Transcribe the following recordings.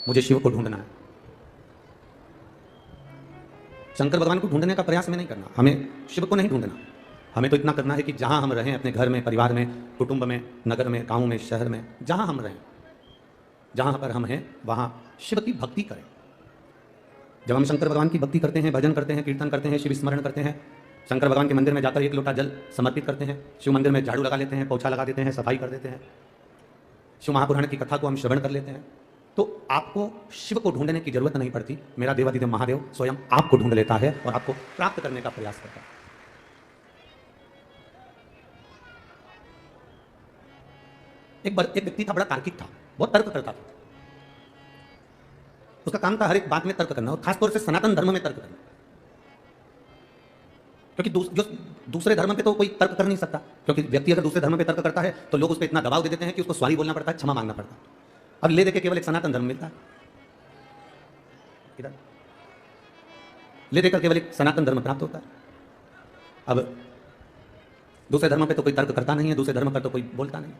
मुझे शिव को ढूंढना है। शंकर भगवान को ढूंढने का प्रयास में नहीं करना, हमें शिव को नहीं ढूंढना। हमें तो इतना करना है कि जहां हम रहें, अपने घर में, परिवार में, कुटुंब में, नगर में, गांव में, शहर में, जहां हम रहें, जहां पर हम हैं वहां शिव की भक्ति करें। जब हम शंकर भगवान की भक्ति करते हैं, भजन करते हैं, कीर्तन करते हैं, शिव स्मरण करते हैं, शंकर भगवान के मंदिर में जाकर 1 लोटा जल समर्पित करते हैं, शिव मंदिर में झाड़ू लगा लेते हैं, पोछा लगा देते हैं, सफाई कर देते हैं, शिव महापुराण की कथा को हम श्रवण कर लेते हैं, तो आपको शिव को ढूंढने की जरूरत नहीं पड़ती। मेरा देवाधिदेव महादेव स्वयं आपको ढूंढ लेता है और आपको प्राप्त करने का प्रयास करता है। एक व्यक्ति था, बड़ा तार्किक था, बहुत तर्क करता था। उसका काम था हर एक बात में तर्क करना, और खासतौर से सनातन धर्म में तर्क करना, क्योंकि जो दूसरे धर्म पे तो कोई तर्क कर नहीं सकता, क्योंकि व्यक्ति अगर दूसरे धर्म पे तर्क करता है तो लोग उस पर इतना दबाव दे देते हैं कि उसको सॉरी बोलना पड़ता है, क्षमा मांगना पड़ता है। अब ले देके केवल एक सनातन धर्म मिलता है, इधर ले देकर केवल एक सनातन धर्म प्राप्त होता है। अब दूसरे धर्म पे तो कोई तर्क करता नहीं है, दूसरे धर्म पर तो कोई बोलता नहीं,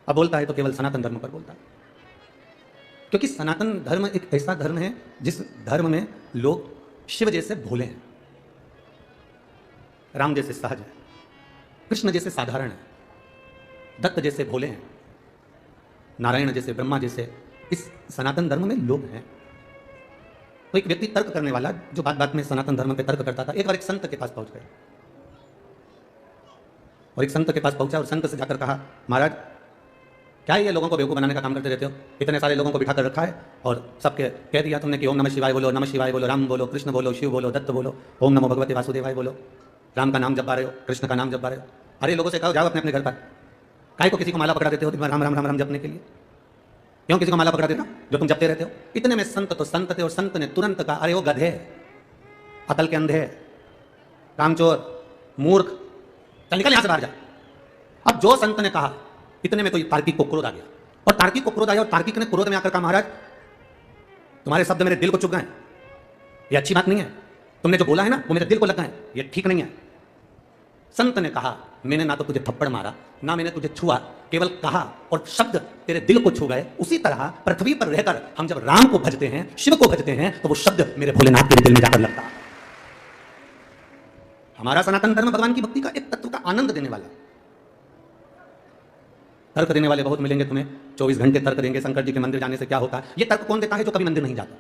अब बोलता है तो केवल सनातन धर्म पर बोलता है, क्योंकि सनातन धर्म एक ऐसा धर्म है जिस धर्म में लोग शिव जैसे भोले हैं, राम जैसे सहज है, कृष्ण जैसे साधारण है, दत्त जैसे भोले हैं, नारायण जैसे, ब्रह्मा जैसे, इस सनातन धर्म में लोग हैं। तो एक व्यक्ति तर्क करने वाला, जो बात बात में सनातन धर्म पे तर्क करता था, एक बार एक संत के पास पहुंच गए, और एक संत के पास पहुंचा और संत से जाकर कहा, महाराज क्या ये लोगों को बेवकूफ बनाने का काम करते रहते हो? इतने सारे लोगों को बिठा कर रखा है और सबके कह दिया तुमने कि ओम नमः शिवाय बोलो, नमः शिवाय बोलो, राम बोलो, कृष्ण बोलो, शिव बोलो, दत्त बोलो, ओम नमो भगवते वासुदेवाय बोलो, राम का नाम जप रहे हो, कृष्ण का नाम जप रहे हो। अरे लोगों से कहो जाओ अपने अपने घर पर, काहे को किसी को माला पकड़ा देते हो दिन भर राम राम राम राम जपने के लिए? क्यों किसी को माला पकड़ा देता जो तुम जपते रहते हो? इतने में संत तो संत थे, और संत ने तुरंत कहा, अरे वो गधे, अकल के अंधे, कामचोर, मूर्ख, चल निकल यहां से बाहर जा। अब जो संत ने कहा, इतने में तो तार्किक को क्रोध आ गया, और तार्किक को क्रोध आया, और तार्किक ने क्रोध में आकर कहा, महाराज तुम्हारे शब्द मेरे दिल को चुभ गए, ये अच्छी बात नहीं है, तुमने जो बोला है ना वो मेरे दिल को लगा है, ये ठीक नहीं है। संत ने कहा, मैंने ना तो तुझे थप्पड़ मारा, ना मैंने तुझे छुआ, केवल कहा और शब्द तेरे दिल को छू गए। उसी तरह पृथ्वी पर रहकर हम जब राम को भजते हैं, शिव को भजते हैं, तो वो शब्द मेरे भोलेनाथ के दिल में जाकर लगता है। हमारा सनातन धर्म भगवान की भक्ति का एक तत्व का आनंद देने वाला। तर्क देने वाले बहुत मिलेंगे तुम्हें, 24 घंटे तर्क देंगे शंकर जी के मंदिर जाने से क्या होता है। ये तर्क कौन देता है? जो कभी मंदिर नहीं जाता।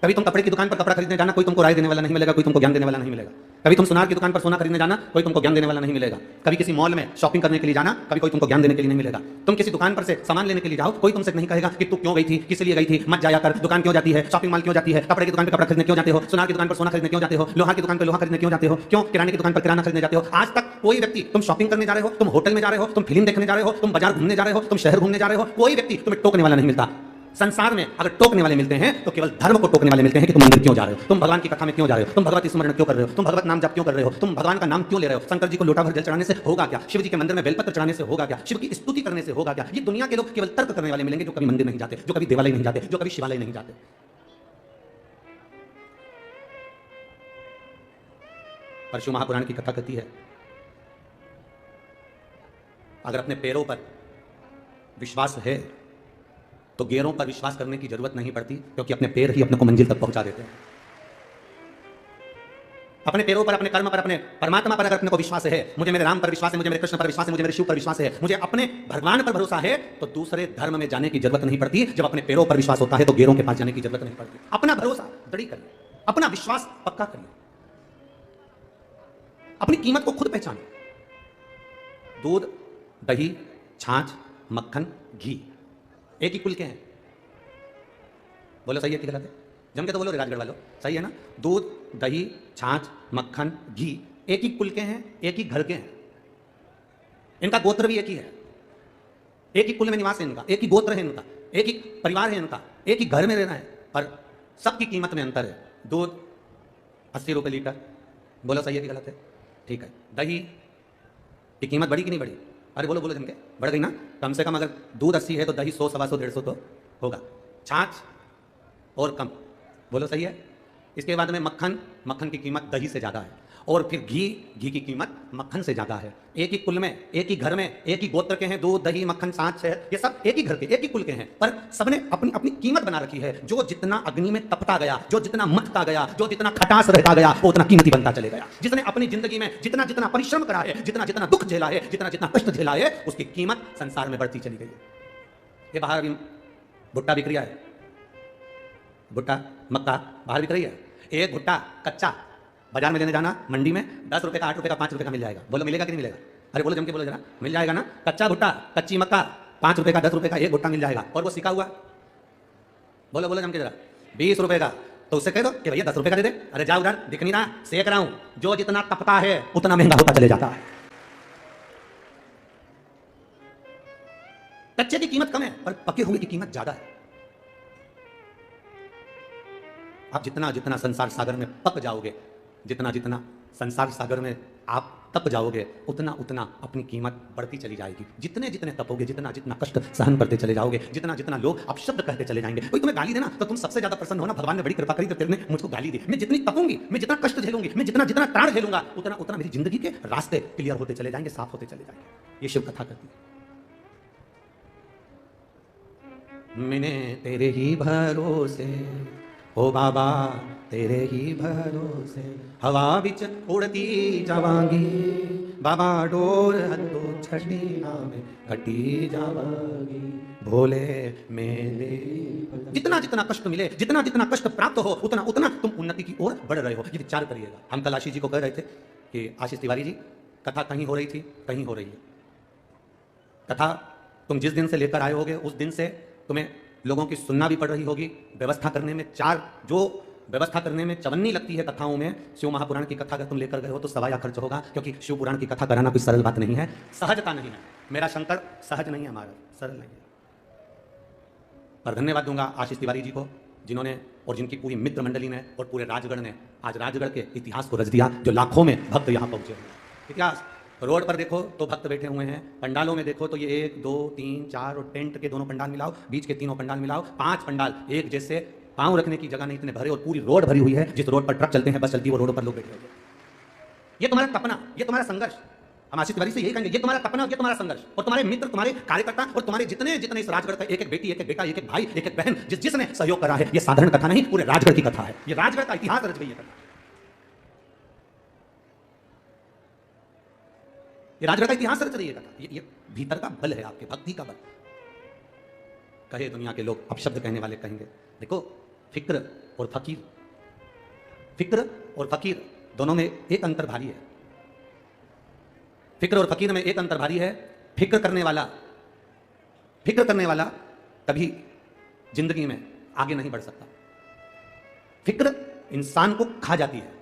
कभी तुम कपड़े की दुकान पर कपड़ा खरीदने जाना, कोई तुमको राय देने वाला नहीं मिलेगा, कोई तुमको ज्ञान देने वाला नहीं मिलेगा। कभी तुम सोनार की दुकान पर सोना खरीदने जाना, कोई तुमको ज्ञान देने वाला नहीं मिलेगा। कभी किसी मॉल में शॉपिंग करने के लिए जाना, कभी कोई तुमको ज्ञान देने के लिए नहीं मिलेगा। तुम किसी दुकान पर से सामान लेने के लिए जाओ, कोई तुमसे नहीं कहेगा कि तू क्यों गई थी, किस लिए गई थी, मत जाया कर, दुकान क्यों जाती है, शॉपिंग मॉल क्यों जाती है, कपड़े की दुकान पर कपड़ा खरीदने क्यों जाते हो, सोनार की दुकान पर सोना खरीदने क्यों जाते हो, लोहा की दुकान पर लोहा खरीदने क्यों जाते हो, क्यों किराने की दुकान पर किराना खरीदने जाते हो। आज तक कोई व्यक्ति, तुम शॉपिंग करने जा रहे हो, तुम होटल में जा रहे हो, तुम फिल्म देखने जा रहे हो, तुम बाजार घूमने जा रहे हो, तुम शहर घूमने जा रहे हो, कोई व्यक्ति तुम्हें टोकने वाला नहीं मिलता। संसार में अगर टोकने वाले मिलते हैं तो केवल धर्म को टोकने वाले मिलते हैं कि तुम मंदिर क्यों जा रहे हो, तुम भगवान की कथा में क्यों जा रहे हो, तुम भगवत स्मरण क्यों कर रहे हो, तुम भगवत नाम जप क्यों कर रहे हो, तुम भगवान का नाम क्यों ले रहे हो। शंकर जी को लोटा भर जल चढ़ाने से होगा क्या? शिव जी के मंदिर में बेलपत्र चढ़ाने से होगा क्या? शिव की स्तुति करने से होगा क्या? ये दुनिया के लोग केवल तर्क करने वाले मिलेंगे, जो कभी मंदिर नहीं जाते, जो कभी देवालय नहीं जाते, जो कभी शिवालय नहीं जाते। पर शिव महापुराण की कथा कहती है, अगर अपने पैरों पर विश्वास है तो गैरों पर विश्वास करने की जरूरत नहीं पड़ती, क्योंकि अपने पैर ही अपने को मंजिल तक पहुंचा देते हैं। अपने पैरों पर, अपने कर्म पर, अपने परमात्मा पर अगर अपने को विश्वास है, मुझे मेरे राम पर विश्वास है, मुझे मेरे कृष्ण पर विश्वास है, मुझे मेरे शिव पर विश्वास है, मुझे अपने भगवान पर भरोसा है, तो दूसरे धर्म में जाने की जरूरत नहीं पड़ती। जब अपने पैरों पर विश्वास होता है तो गैरों के पास जाने की जरूरत नहीं पड़ती। अपना भरोसा दृढ़ करिए, अपना विश्वास पक्का करिए, अपनी कीमत को खुद पहचानिए। दूध, दही, छाछ, मक्खन, घी एक ही कुल के हैं। बोलो सही है कि गलत है? जम के तो बोलो रे राजगढ़ वालों, सही है ना? दूध, दही, छाछ, मक्खन, घी एक ही कुल के हैं, एक ही घर के हैं। इनका गोत्र भी एक ही है, एक ही कुल में निवास है इनका, एक ही गोत्र है इनका, एक ही परिवार है इनका, एक ही घर में रहना है, पर सबकी कीमत में अंतर है। दूध 80 रुपये लीटर, बोलो सही है कि गलत है? ठीक है। दही की कीमत बढ़ी कि नहीं बढ़ी? अरे बोलो बोलो जम के, बढ़ गई ना? कम से कम अगर दूध 80 है तो दही 100, 125, 150 तो होगा। छाछ और कम, बोलो सही है? इसके बाद में मक्खन, मक्खन की कीमत दही से ज़्यादा है। और फिर घी, घी की कीमत मक्खन से ज्यादा है। एक ही कुल में, एक ही घर में, एक ही गोत्र के हैं, दूध, दही, मक्खन, छाछ, शहद, ये सब एक ही घर के, एक ही कुल के हैं, पर सबने अपनी अपनी कीमत बना रखी है। जो जितना अग्नि में तपता गया, जो जितना मथता गया, जो जितना खटास रहता गया, वो उतना कीमती बनता चले गया। जिसने अपनी जिंदगी में जितना जितना परिश्रम करा है, जितना जितना दुख झेला है, जितना जितना कष्ट झेला है, उसकी कीमत संसार में बढ़ती चली गई है। ये बाहर अभी भुट्टा बिक रहा है, भुट्टा मक्का बाहर बिक रही है। एक भुट्टा कच्चा बाजार में लेने जाना, मंडी में 10 रुपए का, 8 रुपए का, 5 रुपए का मिल जाएगा। बोलो मिलेगा कि नहीं मिलेगा? अरे बोलो जम के बोलो जरा, मिल जाएगा ना? कच्चा भुट्टा, कच्ची मक्का 5 रुपए का, 10 रुपए का एक भुट्टा मिल जाएगा। और वो सिका हुआ, बोलो बोलो जम के जरा, 20 रुपए का। तो उससे कह दो कि भैया 10 रुपए का दे दे। अरे जा उधर, दिख नहीं रहा, सेक रहा हूं। जो जितना तपता है उतना महंगा होता चले जाता है। कच्चे की कीमत कम है पर पके हुए की कीमत ज्यादा है। आप जितना जितना संसार सागर में पक जाओगे, जितना जितना संसार सागर में आप तप जाओगे, उतना उतना अपनी कीमत बढ़ती चली जाएगी। जितने जितने तपोगे, जितना जितना कष्ट सहन करते चले जाओगे, जितना जितना लोग अपशब्द कहते चले जाएंगे। कोई तुम्हें गाली देना तो तुम सबसे ज्यादा प्रसन्न होना, भगवान ने बड़ी कृपा करी तो तेरे ने मुझको गाली दी। मैं जितनी तपूंगी, मैं जितना कष्ट झेलूंगी, मैं जितना जितना प्राण झेलूंगा, उतना उतना मेरी जिंदगी के रास्ते क्लियर होते चले जाएंगे, साफ होते चले जाएंगे। ये शिव कथा करती है। मैंने तेरे ही भरोसे, ओ बाबा तेरे ही भरोसे, हवा बिच उड़ती जावांगी, बाबा डोर हथो छड़ी नामे घटी जावांगी, भोले मेरे। जितना जितना कष्ट मिले, जितना जितना कष्ट प्राप्त हो, उतना उतना तुम उन्नति की ओर बढ़ रहे हो। ये विचार करिएगा। हम कल आशीष जी को कह रहे थे कि आशीष तिवारी जी, कथा कहीं हो रही थी, कहीं हो रही है कथा। तुम जिस दिन से लेकर आए होगे उस दिन से तुम्हें लोगों की सुनना भी पड़ रही होगी। व्यवस्था करने में जो व्यवस्था करने में चवन्नी लगती है कथाओं में, शिव महापुराण की कथा अगर तुम लेकर गए हो तो सवाया खर्च होगा, क्योंकि शिव पुराण की कथा कराना कोई सरल बात नहीं है, सहजता नहीं है। मेरा शंकर सहज नहीं है, हमारा सरल नहीं है। पर धन्यवाद दूंगा आशीष तिवारी जी को, जिन्होंने और जिनकी पूरी मित्र मंडली ने और पूरे राजगढ़ ने आज राजगढ़ के इतिहास को रच दिया, जो लाखों में भक्त यहाँ पहुंचे हुए। इतिहास रोड पर देखो तो भक्त बैठे हुए हैं, पंडालों में देखो तो ये 1 2 3 4 और टेंट के दोनों पंडाल मिलाओ, बीच के तीनों पंडाल मिलाओ, 5 पंडाल एक जैसे, पांव रखने की जगह नहीं, इतने भरे, और पूरी रोड भरी हुई है। जिस रोड पर ट्रक चलते हैं, बस चलती है, वो रोड पर लोग बैठे हुए हैं। ये तुम्हारा तपना, ये तुम्हारा संघर्ष। हम आशीष तिवारी से यही कहेंगे, ये तुम्हारा तपना, ये तुम्हारा संघर्ष, और तुम्हारे मित्र, तुम्हारे कार्यकर्ता और तुम्हारे जितने जितने इस राजगढ़ का एक एक बेटी, एक एक बेटा, एक एक भाई, एक एक बहन, जिसने सहयोग करा है, ये साधारण कथा नहीं, पूरे राजगढ़ की कथा है। ये राजगढ़ का इतिहास रच गई है कथा। ये राजगढ़ का इतिहास रच रही है कथा। ये भीतर का बल है, आपके भक्ति का बल। कहे दुनिया के लोग, अपशब्द कहने वाले कहेंगे, देखो फिक्र और फकीर, फिक्र और फकीर दोनों में एक अंतर भारी है। फिक्र और फकीर में एक अंतर भारी है। फिक्र करने वाला कभी जिंदगी में आगे नहीं बढ़ सकता। फिक्र इंसान को खा जाती है।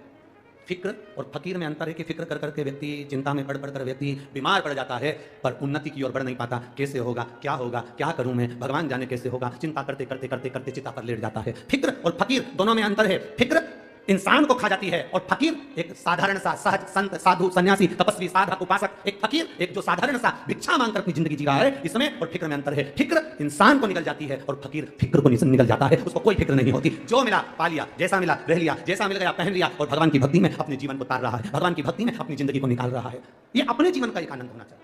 फिक्र और फकीर में अंतर है कि फिक्र कर करके व्यक्ति चिंता में पड़ कर व्यक्ति बीमार पड़ जाता है, पर उन्नति की ओर बढ़ नहीं पाता। कैसे होगा, क्या करूं मैं, भगवान जाने कैसे होगा, चिंता करते करते करते करते चिता पर लेट जाता है। फिक्र और फकीर दोनों में अंतर है। फिक्र इंसान को खा जाती है और फकीर एक साधारण सा सहज संत, साधु, सन्यासी, तपस्वी, साधक, उपासक, एक फकीर एक जो साधारण सा भिक्षा मांगकर अपनी जिंदगी जी रहा है, इसमें और फिक्र में अंतर है। फिक्र इंसान को निकल जाती है और फकीर फिक्र को निकल जाता है, उसको कोई फिक्र नहीं होती। जो मिला पा लिया, जैसा मिला रह लिया, जैसा मिल गया पहन लिया, और भगवान की भक्ति में अपने जीवन को तार रहा है, भगवान की भक्ति में अपनी जिंदगी को निकाल रहा है। ये अपने जीवन का एक आनंद होना चाहिए।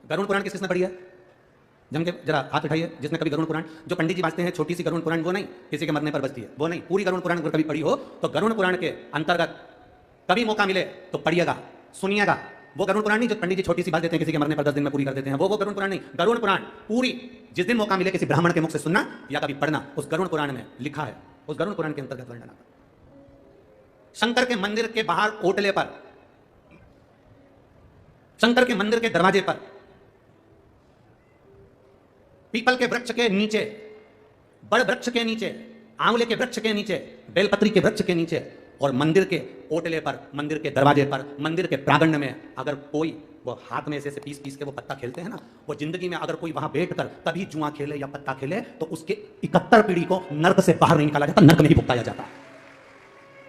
गरुड़ पुराण किसने पढ़ी है? जम के जरा हाथ उठाइए जिसने कभी गरुड़ पुराण, जो पंडित जी बांटते हैं छोटी सी गरुड़ पुराण, वो नहीं, किसी के मरने पर बजती है, वो नहीं, पूरी गरुड़ पुराण अगर कभी पढ़ी हो तो गरुड़ पुराण के अंतर्गत कभी मौका मिले तो पढ़िएगा, सुनिएगा। वो गरुड़ पुराण नहीं जो पंडित जी छोटी सी बात देते हैं, किसी के मरने पर 10 दिन में पूरी कर देते हैं, वो गरुड़ पुराण नहीं। गरुड़ पुराण पूरी जिस दिन मौका मिले किसी ब्राह्मण के मुख से सुनना या कभी पढ़ना, उस गरुड़ पुराण में लिखा है, उस गरुड़ पुराण के अंतर्गत वर्णन आता। शंकर के मंदिर के बाहर ओटले पर, शंकर के मंदिर के दरवाजे पर, पीपल के वृक्ष के नीचे, बड़ वृक्ष के नीचे, आंवले के वृक्ष के नीचे, बेलपत्री के वृक्ष के नीचे और मंदिर के ओटले पर, मंदिर के दरवाजे पर, मंदिर के प्रांगण में अगर कोई वो हाथ में से पीस पीस के वो पत्ता खेलते हैं ना, वो जिंदगी में अगर कोई वहां बैठकर कभी जुआ खेले या पत्ता खेले तो उसके 71 पीढ़ी को नर्क से बाहर नहीं निकाला जाता, नर्क में ही भुगताया जाता।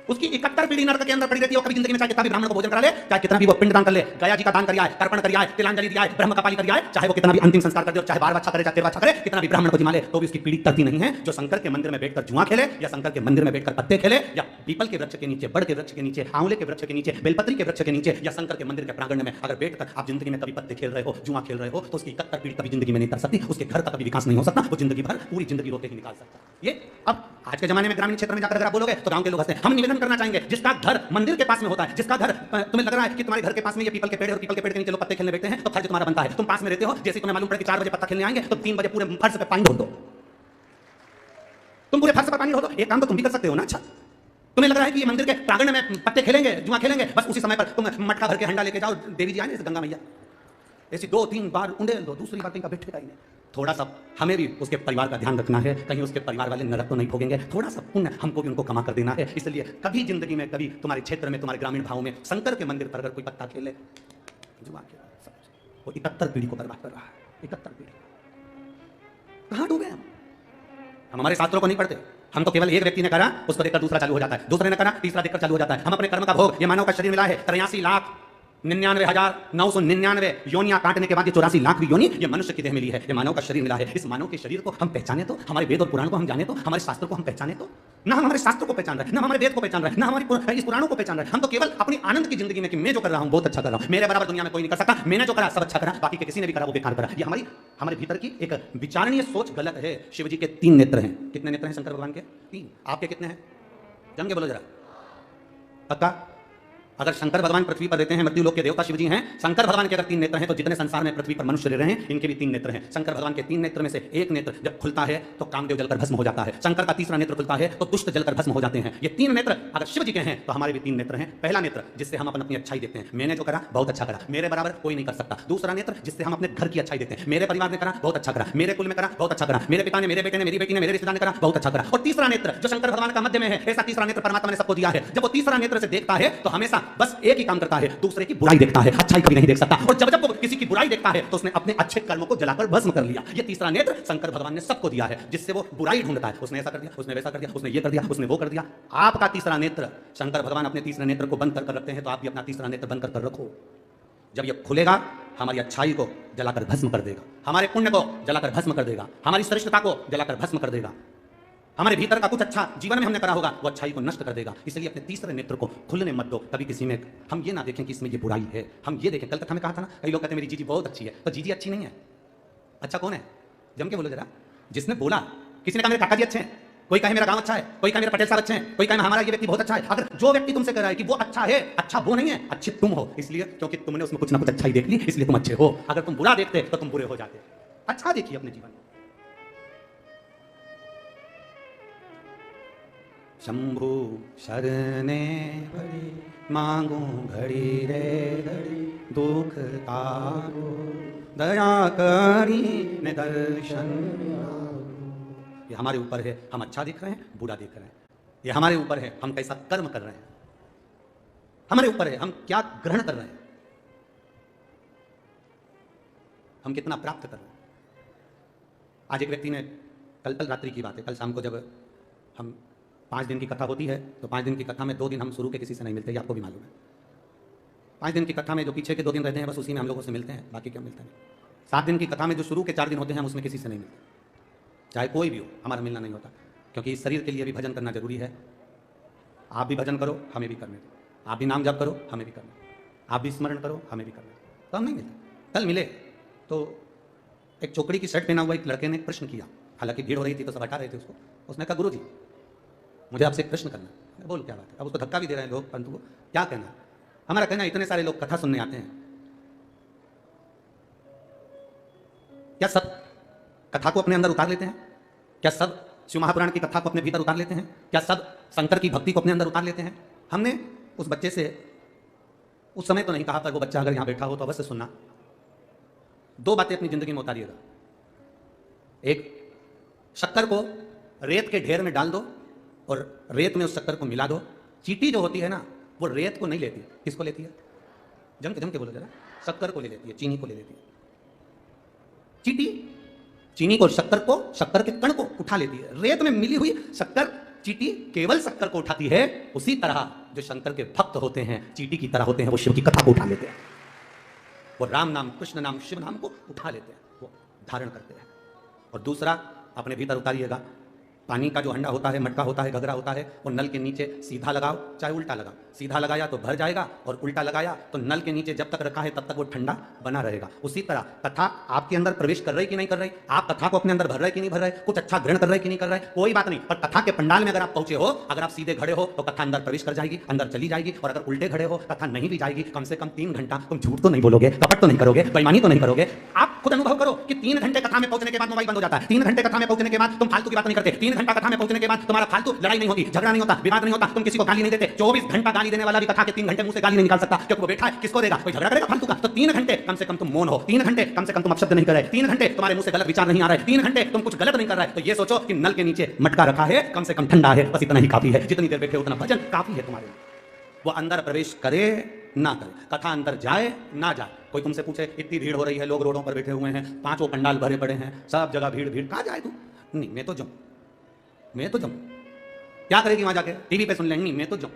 उसकी 71 पीढ़ी नरक के अंदर पड़ी रहती है, कभी जिंदगी में चाहे कितना भी ब्राह्मण को भोजन करा ले, चाहे कितना भी वो पिंड दान कर ले, गया जी का दान करिया है, तर्पण करिया है, तिलांजलि दिया है, ब्रह्म कपाली करिया है, चाहे वो कितना भी अंतिम संस्कार कर दे, चाहे 12 अच्छा करे, चाहे 13 अच्छा करे, कितना भी ब्राह्मण को जिमा ले, तो भी उसकी पीढ़ी तरती नहीं है। जो शंकर के मंदिर में बैठकर जुआ खेले, या शंकर के मंदिर में बैठकर पत्ते खेले, या पीपल के वृक्ष के नीचे, बड़ के वृक्ष के नीचे, आंवले के वृक्ष के नीचे, बेलपत्री के वृक्ष के नीचे, या शंकर के मंदिर के प्रांगण में अगर बैठकर आप जिंदगी में कभी पत्ते खेल रहे हो, जुआ खेल रहे हो, तो उसकी 71 पीढ़ी कभी जिंदगी में नहीं तर सकती, उसके घर का कभी विकास नहीं हो सकता, वो जिंदगी भर पूरी जिंदगी रोते ही निकाल सकता। ये अब आज के जमाने में ग्रामीण क्षेत्र में जाकर अगर आप बोलोगे तो गांव के लोग हंसते हैं। हम निवेदन करना चाहेंगे, जिसका घर मंदिर के पास में होता है, जिसका घर तुम्हें लग रहा है कि तुम्हारे घर के पास में ये पीपल के पेड़ है और पीपल के पेड़ के नीचे लोग पत्ते खेलने बैठते हैं, तो फर्ज तुम्हारा बनता है, तुम पास में रहते हो, जैसे तुम्हें मालूम पड़े कि 4 बजे पत्ता खेलने आएंगे तो 3 बजे पूरे फर्श पे पानी ढोल दो, तुम पूरे फर्श पर पानी ढोल दो। एक काम तो तुम भी कर सकते हो ना। अच्छा, तुम्हें लग रहा है कि ये मंदिर के प्रांगण में पत्ते खेलेंगे, जुआ खेलेंगे, बस उसी समय पर तुम मटका भर के हंडा लेके जाओ, देवी जी आए जैसे गंगा मैया, ऐसी 2-3 बार उंडेल दो, दूसरी बार कहीं का बैठेगा ही नहीं। थोड़ा सा हमें भी उसके परिवार का ध्यान रखना है, कहीं उसके परिवार वाले नरक तो नहीं भोगेंगे, थोड़ा सा पुण्य हमको भी उनको कमा कर देना है। इसलिए कभी जिंदगी में, कभी तुम्हारे क्षेत्र में, तुम्हारे ग्रामीण भाव में शंकर के मंदिर पर अगर कोई पत्ता खेले, जुआ खेले, वो 71 पीढ़ी को बर्बाद कर रहा है। 71 पीढ़ी कहाँ डूबे हम हमारे शास्त्रों को नहीं पढ़ते। हम तो केवल एक व्यक्ति ने करा, उसको देखकर दूसरा चालू हो जाता है, दूसरे ने करा, तीसरा देखकर चालू हो जाता है। हम अपने कर्म का भोग, ये मानव का शरीर मिला है 83,99,999 योनियां काटने के बाद ये 84 लाख भी योनि ये मनुष्य की देह मिली है, ये मानव का शरीर मिला है। इस मानव के शरीर को हम पहचाने तो, हमारे वेद और पुराण को हम जाने तो, हमारे शास्त्र को हम पहचाने तो। ना हम हमारे शास्त्रों को पहचान रहे, ना हमारे वेद को पहचान रहे, ना हमारे इस पुराणों को पहचान रहे। हम तो केवल अपनी आनंद की जिंदगी में कि मैं जो कर रहा हूं बहुत अच्छा कर रहा हूं, मेरे बराबर दुनिया में कोई नहीं कर सकता, मैंने जो करा सब अच्छा करा, बाकी के किसी ने भी करा वो बेकार करा। ये हमारे भीतर की एक विचारणीय सोच गलत है। शिव जी के 3 नेत्र हैं। कितने नेत्र हैं शंकर भगवान के? 3। आपके कितने हैं? जम के बोलो जरा, पक्का? अगर शंकर भगवान पृथ्वी पर रहते हैं, मृत्यु लोक के देवता शिव जी हैं, शंकर भगवान के अगर 3 नेत्र हैं, तो जितने संसार में पृथ्वी पर मनुष्य रह रहे हैं इनके भी 3 नेत्र हैं। शंकर भगवान के 3 नेत्र में से एक नेत्र जब खुलता है तो कामदेव जलकर भस्म हो जाता है। शंकर का तीसरा नेत्र खुलता है तो दुष्ट जलकर भस्म हो जाते हैं। ये 3 नेत्र अगर शिव जी के हैं तो हमारे भी 3 नेत्र हैं। पहला नेत्र जिससे हम अपनी अच्छाई देखते हैं, मैंने जो करा बहुत अच्छा करा, मेरे बराबर कोई नहीं कर सकता। दूसरा नेत्र जिससे हम अपने घर की अच्छाई देखते हैं, मेरे परिवार ने करा बहुत अच्छा करा, मेरे कुल में करा बहुत अच्छा करा, मेरे पिता ने, मेरे बेटे ने, मेरी बेटी ने, मेरे रिश्तेदार ने करा बहुत अच्छा करा। और तीसरा नेत्र जो शंकर भगवान का मध्य में है, ऐसा तीसरा नेत्र परमात्मा ने सबको दिया है। जब वो तीसरा नेत्र से देखता है तो हमेशा बस एक ही काम करता है, दूसरे की बुराई देखता है, अच्छाई कभी नहीं देख सकता। और जब जब वो किसी की बुराई देखता है तो उसने अपने अच्छे कर्मों को जलाकर भस्म कर लिया। ये तीसरा नेत्र शंकर भगवान ने सबको दिया है, जिससे वो बुराई ढूंढता है। उसने ऐसा कर दिया, उसने वैसा कर दिया, उसने ये कर दिया, उसने वो कर दिया। आपका तीसरा नेत्र शंकर भगवान अपने तीसरे नेत्र को बंद कर रखते हैं, तो आप भी अपना तीसरा नेत्र बंद कर रखो। जब ये खुलेगा हमारी अच्छाई को जलाकर भस्म कर देगा, हमारे पुण्य को जलाकर भस्म कर देगा, हमारी श्रेष्ठता को जलाकर भस्म कर देगा, हमारे भीतर का कुछ अच्छा जीवन में हमने करा होगा वो अच्छाई को नष्ट कर देगा। इसलिए अपने तीसरे नेत्र को खुलने मत दो। कभी किसी में हम ये ना देखें कि इसमें ये बुराई है, हम ये देखें। कल तक हमें कहा था ना, कई लोग कहते हैं मेरी जीजी बहुत अच्छी है, तो जीजी अच्छी नहीं है। अच्छा कौन है? जम के बोलो जरा। जिसने बोला, किसी ने कहा मेरे काका जी अच्छे हैं, कोई कहे मेरा गांव अच्छा है, कोई कहे मेरे पटेल साहब अच्छे हैं, कोई कहे हमारा ये व्यक्ति बहुत अच्छा है। अगर जो व्यक्ति तुमसे कह रहा है कि वो अच्छा है, अच्छा वो नहीं है, अच्छे तुम हो। इसलिए क्योंकि तुमने उसमें कुछ ना कुछ अच्छाई देख ली, इसलिए तुम अच्छे हो। अगर तुम बुरा देखते तो तुम बुरे हो जाते। अच्छा देखिए अपने जीवन में। शंभु शरणे पड़ी मांगू घड़ी रे घड़ी, दुख तारो दया करी ने दर्शन। ये हमारे ऊपर है, हम अच्छा देख रहे हैं, बुरा देख रहे हैं। ये हमारे ऊपर है, हम कैसा कर्म कर रहे हैं। हमारे ऊपर है, हम क्या ग्रहण कर रहे हैं, हम कितना प्राप्त कर रहे हैं। आज एक व्यक्ति ने, कल रात्रि की बात है, कल शाम को जब हम 5 दिन की कथा होती है, तो 5 दिन की कथा में 2 दिन हम शुरू के किसी से नहीं मिलते, ये आपको भी मालूम है। 5 दिन की कथा में जो पीछे के 2 दिन रहते हैं बस उसी में हम लोगों से मिलते हैं, बाकी क्या मिलता नहीं। 7 दिन की कथा में जो शुरू के 4 दिन होते हैं हम उसमें किसी से नहीं मिलते, चाहे कोई भी हो, हमारा मिलना नहीं होता। क्योंकि इस शरीर के लिए भी भजन करना जरूरी है। आप भी भजन करो, हमें भी करने दो। आप भी नाम जप करो, हमें भी करना दो। आप भी स्मरण करो, हमें भी करना दो। तो हम नहीं मिलते। कल मिले तो एक चौकड़ी की शर्ट पहना हुआ एक लड़के ने प्रश्न किया, हालांकि भीड़ हो रही थी तो सब हटा रहे थे उसको। उसने कहा, गुरु जी मुझे आपसे एक प्रश्न करना है। बोल क्या बात है? अब उसको धक्का भी दे रहे हैं लोग, परंतु वो क्या कहना है? हमारा कहना है इतने सारे लोग कथा सुनने आते हैं, क्या सब कथा को अपने अंदर उतार लेते हैं? क्या सब शिव महापुराण की कथा को अपने भीतर उतार लेते हैं? क्या सब शंकर की भक्ति को अपने अंदर उतार लेते हैं? हमने उस बच्चे से उस समय तो नहीं कहा, पर वो बच्चा अगर यहां बैठा हो तो अवश्य सुनना। 2 बातें अपनी जिंदगी में उतारिएगा। एक, शक्कर को रेत के ढेर में डाल दो और रेत में उस शक्कर को मिला दो। चींटी जो होती है ना, वो रेत को नहीं लेती, किसको लेती है? जम के बोलो जरा। शक्कर को ले लेती है, चीनी को ले लेती है। चींटी चीनी को, शक्कर के कण को उठा लेती है। रेत में मिली हुई शक्कर चींटी केवल शक्कर को उठाती है, उसी तरह जो शंकर के भक्त होते हैं चींटी की तरह होते हैं, वो शिव की कथा को उठा लेते हैं, वो राम नाम, कृष्ण नाम, शिव नाम को उठा लेते हैं, वो धारण करते हैं। और दूसरा, अपने भीतर उतारिएगा, पानी का जो हंडा होता है, मटका होता है, घगरा होता है, वो नल के नीचे सीधा लगाओ चाहे उल्टा लगाओ। सीधा लगाया तो भर जाएगा और उल्टा लगाया तो नल के नीचे जब तक रखा है तब तक वो ठंडा बना रहेगा। उसी तरह कथा आपके अंदर प्रवेश कर रही कि नहीं कर रही, आप कथा को अपने अंदर भर रहे कि नहीं भर रहे, कुछ अच्छा ग्रहण कर रहे कि नहीं कर रहे, कोई बात नहीं, पर कथा के पंडाल में अगर आप पहुंचे हो, अगर आप सीधे खड़े हो तो कथा अंदर प्रवेश कर जाएगी, अंदर चली जाएगी, और अगर उल्टे खड़े हो कथा नहीं भी जाएगी। कम से कम 3 घंटा तुम झूठ तो नहीं बोलोगे, कपट तो नहीं करोगे, बेईमानी तो नहीं करोगे। आप खुद अनुभव करो कि 3 घंटे कथा में पहुंचने के बाद मोबाइल बंद हो जाता है, 3 घंटे कथा में पहुंचने के बाद तुम फालतू की बात नहीं करते, 3 घंटा कथा में पहुंचने के बाद तुम्हारा फालतू लड़ाई नहीं होती, झगड़ा नहीं होता, विवाद नहीं होता, तुम किसी को गाली नहीं देते। 24 घंटा गाली देने वाला भी कथा के 3 घंटे मुंह से गाली नहीं निकाल सकता, क्योंकि वो बैठा है, किसको देगा, कोई झगड़ा करेगा फालतू का। तो 3 घंटे कम से कम तुम मौन हो, 3 घंटे कम से कम तुम अपशब्द नहीं कर रहे, 3 घंटे तुम्हारे मुंह से गलत विचार नहीं आ रहे, 3 घंटे तुम कुछ गलत नहीं कर रहे। तो ये सोचो कि नल के नीचे मटका रखा है, कम से कम ठंडा है, बस इतना ही काफी है। जितनी देर बैठे उतना भजन काफी है तुम्हारे लिए। वो अंदर प्रवेश करे ना करे, कथा अंदर जाए ना जाए। कोई तुमसे पूछे इतनी भीड़ हो रही है, लोग रोडों पर बैठे हुए हैं, 5 पंडाल भरे पड़े हैं, सब जगह भीड़ भीड़, कहाँ जाए तू? नहीं मैं तो जाऊं, क्या करेगी वहां जाके, टीवी पे सुन लेंगी, मैं तो जाऊं।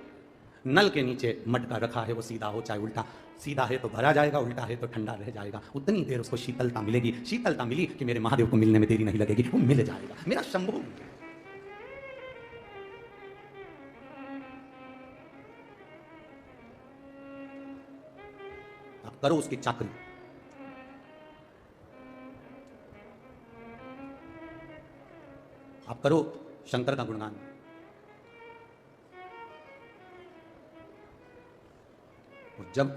नल के नीचे मटका रखा है, वो सीधा हो चाहे उल्टा, सीधा है तो भरा जाएगा, उल्टा है तो ठंडा रह जाएगा। उतनी देर उसको शीतलता मिलेगी, शीतलता मिली कि मेरे महादेव को मिलने में देरी नहीं लगेगी, वो मिल जाएगा, मेरा शंभू। आप करो उसकी चाकरी, आप करो शंकर का गुणगान। और जब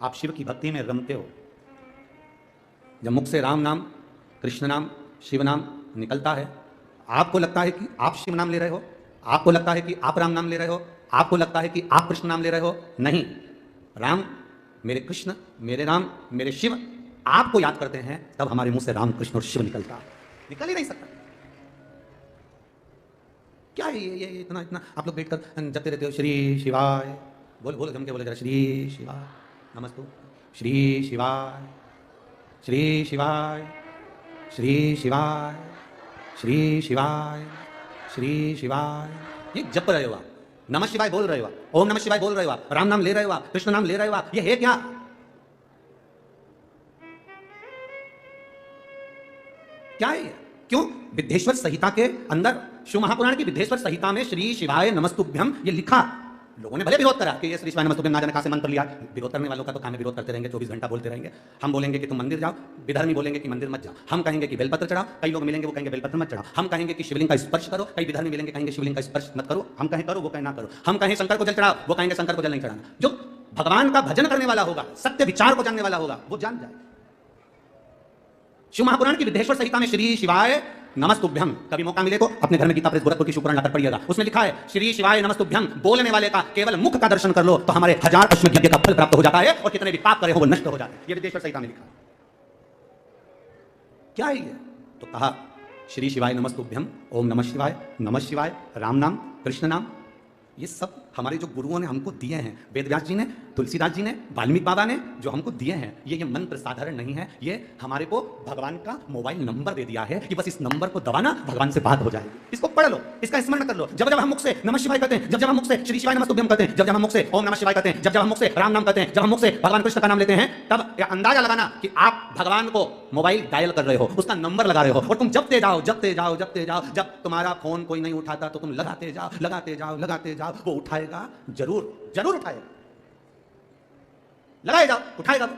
आप शिव की भक्ति में रमते हो, जब मुख से राम नाम, कृष्ण नाम, शिव नाम निकलता है, आपको लगता है कि आप शिव नाम ले रहे हो, आपको लगता है कि आप राम नाम ले रहे हो, आपको लगता है कि आप कृष्ण नाम ले रहे हो। नहीं, राम, मेरे कृष्ण, मेरे राम, मेरे शिव आपको याद करते हैं, तब हमारे मुंह से राम, कृष्ण और शिव निकलता है, निकल ही नहीं सकता। क्या है ये इतना इतना आप लोग बैठकर जपते रहते हो, श्री शिवाय, बोल जम के बोले जरा, श्री शिवाय नमस्तु, श्री शिवाय, श्री शिवाय, श्री शिवाय, श्री शिवाय, श्री शिवाय, ये जप रहे हो आप, नमः शिवाय बोल रहे हो, ओम नमः शिवाय बोल रहे हो, राम नाम ले रहे हो, कृष्ण नाम ले रहे हो, ये है क्या? क्या है ये? क्यों? विद्धेश्वर संहिता के अंदर, शिव महापुराण की विद्धेश्वर संहिता में श्री शिवाय नमस्तुभ्यम ये लिखा। लोगों ने भले विरोध करा कि ये श्री शिवाय नमस्तुभ्यम ना जाने कहां से मंत्र लिया। विरोध करने वालों का तो काम है, विरोध करते रहेंगे, 24 घंटा बोलते रहेंगे। हम बोलेंगे कि तुम मंदिर जाओ, विधर्मी बोलेंगे कि मंदिर मत जाओ। हम कहेंगे कि बेलपत्र चढ़ाओ, कई लोग मिलेंगे वो कहेंगे बेलपत्र मत चढ़ाओ। हम कहेंगे कि शिवलिंग का स्पर्श करो, कई विधर्मी मिलेंगे कहेंगे शिवलिंग का स्पर्श मत करो। हम कहें करो, वो कहें ना करो। हम कहें शंकर को जल चढ़ाओ, वो कहेंगे शंकर को जल नहीं चढ़ाना। जो भगवान का भजन करने वाला होगा, सत्य विचार को जानने वाला होगा, वो जान जाए। शिव महापुराण की विद्धेश्वर संहिता में श्री शिवाय नमस्तुभ्यम, कभी मौका मिले तो अपने घर में गीता प्रेस गोरखपुर की शिवपुराण लाकर पढ़िएगा। उसमें लिखा है श्री शिवाय नमस्तुभ्यम, बोलने वाले का केवल मुख का दर्शन कर लो तो हमारे 1000 अश्वमेध यज्ञ का फल प्राप्त हो जाता है, और कितने भी पाप करे हो वो नष्ट हो जाते हैं। ये विद्धेश्वर संहिता में लिखा है। क्या है ये? तो कहा श्री शिवाय नमस्तुभ्यम, ओम नमः शिवाय, राम नाम, कृष्ण नाम, ये सब हमारे जो गुरुओं ने हमको दिए हैं, वेदव्यास जी ने, तुलसीदास जी ने, वाल्मीकि बाबा ने जो हमको दिए हैं, ये मंत्र साधारण नहीं है। ये हमारे को भगवान का मोबाइल नंबर दे दिया है कि बस इस नंबर को दबाना, भगवान से बात हो जाएगी। इसको पढ़ लो, इसका स्मरण कर लो। जब जब हम मुख से नमः शिवाय कहते हैं, जब जब हम मुख से श्री शिवाय नमस्तुभ्यम कहते हैं, जब जब हम मुख से ओम नमः शिवाय कहते हैं, जब जब हम मुख से राम नाम कहते हैं, जब हम मुख से भगवान कृष्ण का नाम लेते हैं, तब यह अंदाजा लगाना कि आप भगवान को मोबाइल डायल कर रहे हो, उसका नंबर लगा रहे हो, और तुम जपते जाओ। जब तुम्हारा फोन कोई नहीं उठाता तो तुम लगाते जाओ, वो उठाएगा, जरूर उठाएगा। लगाए जाओ, उठाएगा वो,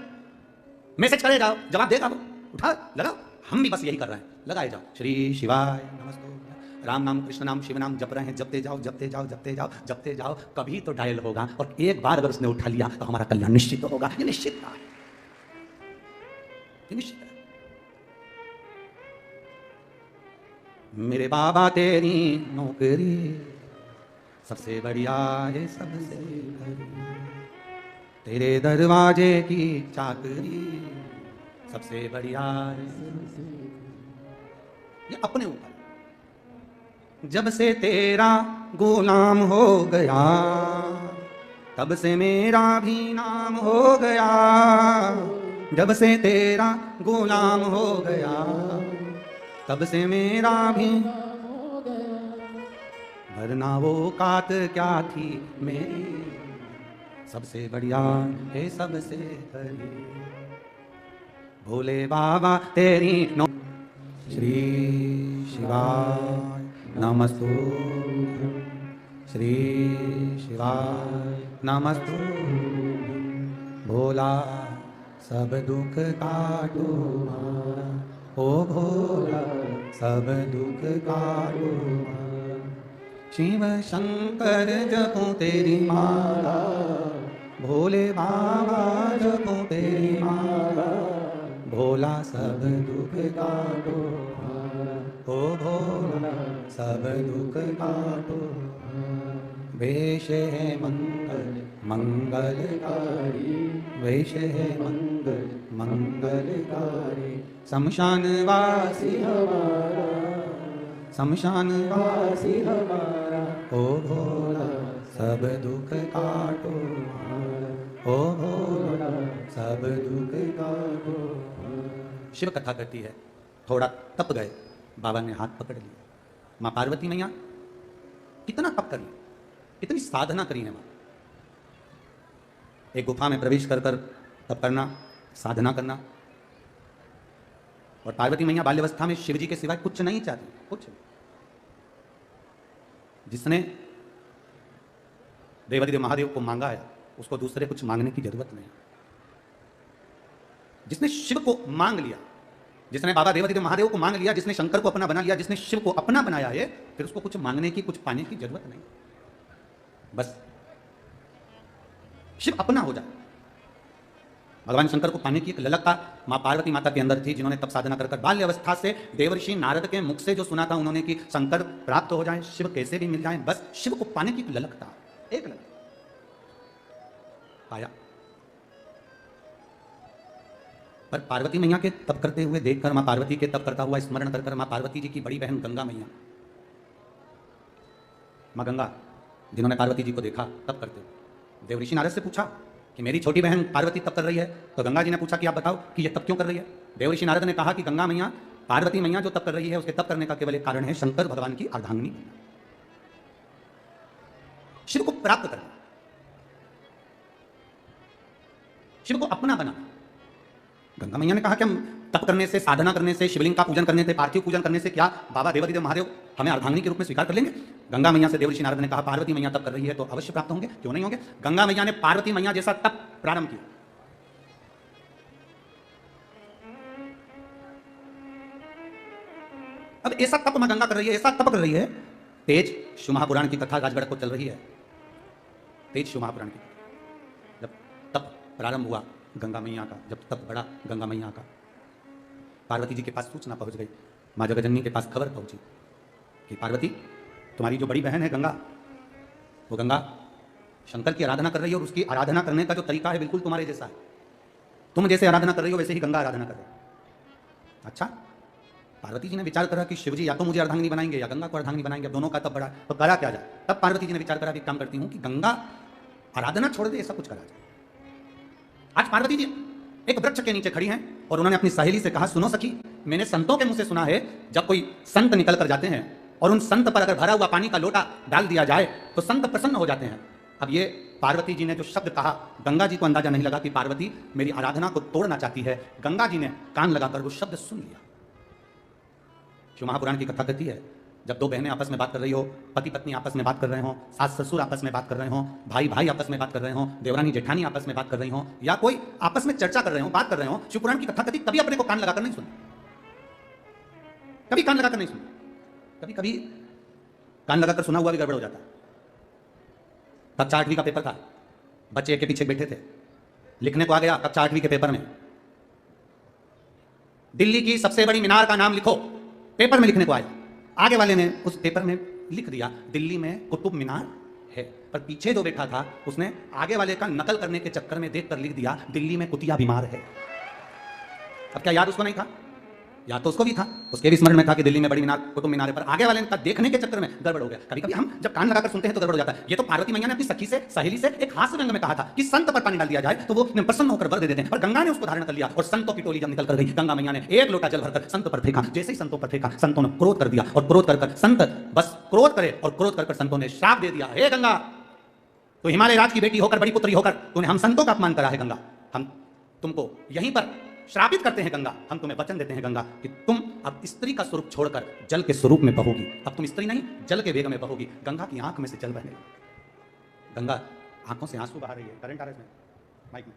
मैसेज करे जाओ, जवाब देगा वो, उठा लगाओ। हम भी बस यही कर रहे हैं, लगाए जाओ। श्री शिवाय नमस्तुभ्यम, राम नाम, कृष्ण नाम, शिव नाम जप रहे हैं, जपते जाओ। कभी तो डायल होगा, और एक बार अगर उसने उठा लिया तो हमारा कल्याण निश्चित होगा। ये निश्चित है, ये निश्चित है। मेरे बाबा तेरी नौकरी सबसे बढ़िया है, सबसे बढ़िया तेरे दरवाजे की चाकरी सबसे बढ़िया है। ये अपने ऊपर। जब से तेरा गुलाम हो गया, तब से मेरा भी नाम हो गया। जब से तेरा गुलाम हो गया, तब से मेरा भी वरना वो कात क्या थी मेरी, सबसे बढ़िया है सबसे हरी। भोले बाबा तेरी नो श्री शिवाय नमस्तु, श्री शिवाय नमस्तु। भोला सब दुख काटो, ओ भोला सब दुख काटो। शिव शंकर जपो तेरी माला, भोले बाबा जपो तेरी माला। भोला सब दुख काटो, ओ भोला सब दुख काटो। वेश है मंगल मंगलकारी, वेश है मंगल मंगलकारी। शमशान वासी हमारा, शमशान वासी हमारा। ओ भोला सब दुख काटो, ओ भोला सब दुख काटो। शिव कथा करती है, थोड़ा तप गए, बाबा ने हाथ पकड़ लिया। माँ पार्वती मैया कितना तप करी, कितनी साधना करी है माँ। एक गुफा में प्रवेश कर कर तप करना, साधना करना। और पार्वती मैया बाल्यावस्था में शिव जी के सिवाय कुछ नहीं चाहती, कुछ नहीं। जिसने देवादिदेव महादेव को मांगा है उसको दूसरे कुछ मांगने की जरूरत नहीं। जिसने शिव को मांग लिया, जिसने बाबा देवादिदेव महादेव को मांग लिया, जिसने शंकर को अपना बना लिया, जिसने शिव को अपना बनाया है, फिर उसको कुछ मांगने की, कुछ पाने की जरूरत नहीं। बस शिव अपना हो जाए। भगवान शंकर को पाने की एक ललकता मां पार्वती माता के अंदर थी, जिन्होंने तप साधना कर बाल्य अवस्था से देवर्षि नारद के मुख से जो सुना था उन्होंने कि शंकर प्राप्त हो जाए, शिव कैसे भी मिल जाए, बस शिव को पाने की एक ललकता, एक ललकता पाया। पर पार्वती मैया के तप करते हुए देखकर, मां पार्वती के तप करता हुआ स्मरण कर मां पार्वती जी की बड़ी बहन गंगा मैया, मां गंगा, जिन्होंने पार्वती जी को देखा तप करते हुए, देवऋषि नारद से पूछा कि मेरी छोटी बहन पार्वती तप कर रही है। तो गंगा जी ने पूछा कि आप बताओ कि ये तप क्यों कर रही है। देवऋषि नारद ने कहा कि गंगा मैया, पार्वती मैया जो तप कर रही है उसके तप करने का केवल एक कारण है, शंकर भगवान की अर्धांगिनी बनना, शिव को प्राप्त करना, शिव को अपना बनाना। गंगा मैया ने कहा कि हम तप करने से, साधना करने से, शिवलिंग का पूजन करने से, पार्थिव पूजन करने से क्या बाबा देवादिदेव महादेव हमें अर्धांगिनी के रूप में स्वीकार कर लेंगे। गंगा मैया से देवऋषि नारद ने कहा पार्वती मैया तप कर रही है तो अवश्य प्राप्त होंगे, क्यों नहीं होंगे। गंगा मैया ने पार्वती मैया जैसा तप प्रारंभ किया। अब ऐसा तप मां गंगा कर रही है, ऐसा तप कर रही है, तेज शिव महापुराण की कथा राजगढ़ को चल रही है। तेज शिव महापुराण की जब तप प्रारंभ हुआ गंगा मैया का, जब तप बढ़ा गंगा मैया का, पार्वती जी के पास सूचना पहुंच गई, मां जगजननी के पास खबर पहुंची कि पार्वती तुम्हारी जो बड़ी बहन है गंगा, वो गंगा शंकर की आराधना कर रही है और उसकी आराधना करने का जो तरीका है बिल्कुल तुम्हारे जैसा है। तुम जैसे आराधना कर रही हो वैसे ही गंगा आराधना कर रही है। अच्छा, पार्वती जी ने विचार करा कि शिव जी या तो मुझे अर्धांगिनी बनाएंगे या गंगा को अर्धांगिनी बनाएंगे, दोनों का तब बढ़ा, तो करा क्या जाए। तब पार्वती जी ने विचार करा कि काम करती हूं कि गंगा आराधना छोड़ दे, ऐसा कुछ करा जाए। आज पार्वती जी एक वृक्ष के नीचे खड़ी हैं और उन्होंने अपनी सहेली से कहा, सुनो सखी, मैंने संतों के मुंह से सुना है जब कोई संत निकल कर जाते हैं और उन संत पर अगर भरा हुआ पानी का लोटा डाल दिया जाए तो संत प्रसन्न हो जाते हैं। अब ये पार्वती जी ने जो शब्द कहा, गंगा जी को अंदाजा नहीं लगा कि पार्वती मेरी आराधना को तोड़ना चाहती है। गंगा जी ने कान लगाकर वो शब्द सुन लिया। शिव महापुराण की कथा कहती है, जब दो बहनें आपस में बात कर रही हो, पति पत्नी आपस में बात कर रहे हो, सास ससुर आपस में बात कर रहे हो, भाई भाई आपस में बात कर रहे हो, देवरानी जेठानी आपस में बात कर रही हो, या कोई आपस में चर्चा कर रहे हो, बात कर रहे हो, शिवपुराण की कथा कहती कभी अपने को कान लगाकर नहीं सुना, कभी कान लगाकर नहीं सुना। कभी कभी कान लगाकर सुना हुआ भी गड़बड़ हो जाता। कक्षा 8वीं का पेपर था, बच्चे एक के पीछे बैठे थे, लिखने को आ गया कक्षा 8वीं के पेपर में, दिल्ली की सबसे बड़ी मीनार का नाम लिखो। पेपर में लिखने को आया, आगे वाले ने उस पेपर में लिख दिया दिल्ली में कुतुब मीनार है, पर पीछे जो बैठा था उसने आगे वाले का नकल करने के चक्कर में देखकर लिख दिया दिल्ली में कुतिया बीमार है। अब क्या याद उसको नहीं था? या तो उसको भी था, उसके भी स्मरण में था कि दिल्ली में बड़ी मीनार, कुतुब मीनार है, पर आगे वाले का देखने के चक्कर में गड़बड़ हो गया। कभी कभी हम जब कान लगाकर सुनते हैं तो गड़बड़ हो जाता है। ये तो पार्वती मैया ने अपनी सखी से, सहेली से एक हास्य व्यंग में कहा था कि संत पर पानी डाल दिया जाए तो वो प्रसन्न होकर वर दे देते हैं, पर गंगा ने उसको धारण कर लिया और संतों की टोली जब निकल कर गई, गंगा मैया ने एक लोटा जल भरकर संत पर फेंका। जैसे ही संतों पर फेंका, संतों ने क्रोध कर दिया और क्रोध कर संत बस क्रोध करे और क्रोध कर संतों ने श्राप दे दिया, हे गंगा, तो हिमालय राज की बेटी होकर, बड़ी पुत्री होकर तूने हम संतों का अपमान करा है गंगा, हम तुमको यहीं पर श्रापित करते हैं गंगा, हम तुम्हें वचन देते हैं गंगा कि तुम अब स्त्री का स्वरूप छोड़कर जल के स्वरूप में बहोगी। अब तुम स्त्री नहीं, जल के वेग में बहोगी। गंगा की आंख में से जल बहेगा, गंगा आंखों से आंसू बहा रही है। करंट आ रहा है इसमें माइक में।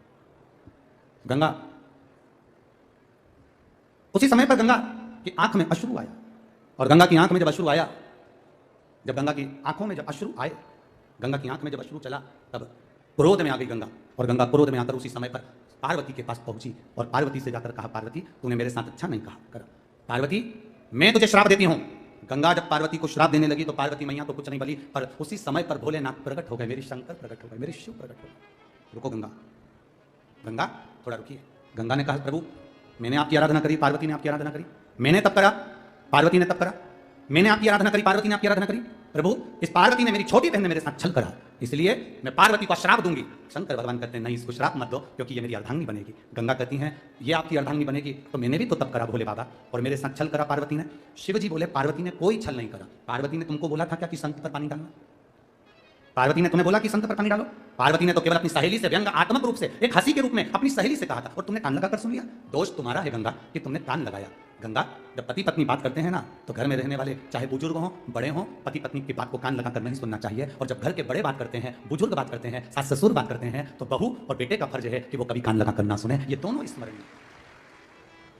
गंगा उसी समय पर गंगा की आंख में अश्रु आया, और गंगा की आंख में जब अश्रु आया, जब गंगा की आंखों में जब अश्रु आए, गंगा की आंख में जब अश्रु चला, तब क्रोध में आ गई गंगा, और गंगा क्रोध में आकर उसी समय पर पार्वती के पास पहुंची और पार्वती से जाकर कहा, पार्वती तूने मेरे साथ अच्छा नहीं कहा कर, पार्वती मैं तुझे श्राप देती हूं। गंगा जब पार्वती को श्राप देने लगी तो पार्वती मैया तो कुछ नहीं बोली, पर उसी समय पर भोलेनाथ प्रकट हो गए, मेरी शंकर प्रकट हो गए, मेरे शिव प्रकट हो गए। रुको गंगा, गंगा थोड़ा रुकिए। गंगा ने कहा, प्रभु मैंने आपकी आराधना करी, पार्वती ने आपकी आराधना करी, मैंने तब करा, पार्वती ने तब करा, मैंने आपकी आराधना करी, पार्वती ने आपकी आराधना करी, प्रभु इस पार्वती ने, मेरी छोटी बहन ने मेरे साथ छल करा, इसलिए मैं पार्वती को श्राप दूंगी। शंकर भगवान कहते हैं नहीं, इसको श्राप मत दो क्योंकि ये मेरी अर्धांगिनी बनेगी। गंगा कहती हैं ये आपकी अर्धांगिनी बनेगी, तो मैंने भी तो तब करा भोले बाबा, और मेरे साथ छल करा पार्वती ने। शिव जी बोले पार्वती ने कोई छल नहीं करा, पार्वती ने तुमको बोला था क्या कि संत पर पानी डालना, पार्वती ने तुम्हें बोला कि संत पर पानी डालो, पार्वती ने तो केवल अपनी सहेली से व्यंग आत्मक रूप से, एक हंसी के रूप में अपनी सहेली से कहा था, और तुमने कान लगाकर सुन लिया। दोष तुम्हारा है गंगा कि तुमने कान लगाया। गंगा जब पति पत्नी बात करते हैं ना, तो घर में रहने वाले चाहे बुजुर्ग हों बड़े हों, पति पत्नी की बात को कान लगाकर नहीं सुनना चाहिए, और जब घर के बड़े बात करते हैं, बुजुर्ग बात करते हैं, सास ससुर बात करते हैं, तो बहू और बेटे का फर्ज है कि वो कभी कान लगाकर ना सुने। ये दोनों स्मरणीय।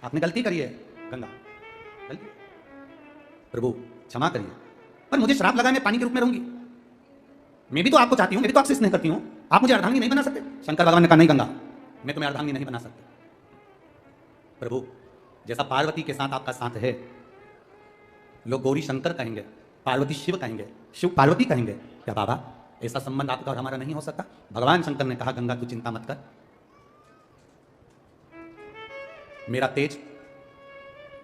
आपने गलती करी है गंगा, गलती, प्रभु क्षमा करिए, पर मुझे श्राप लगा, मैं पानी के रूप में रहूंगी। मैं भी तो आपको चाहती हूँ, मैं भी तो आपसे स्नेह करती हूँ, आप मुझे अर्धांगिनी नहीं बना सकते। शंकर भगवान ने कहा नहीं गंगा, मैं तुम्हें अर्धांगिनी नहीं बना सकता। प्रभु जैसा पार्वती के साथ आपका साथ है, लोग गौरी शंकर कहेंगे, पार्वती शिव कहेंगे, शिव पार्वती कहेंगे, क्या बाबा ऐसा संबंध आपका और हमारा नहीं हो सकता? भगवान शंकर ने कहा गंगा तू चिंता मत कर, मेरा तेज,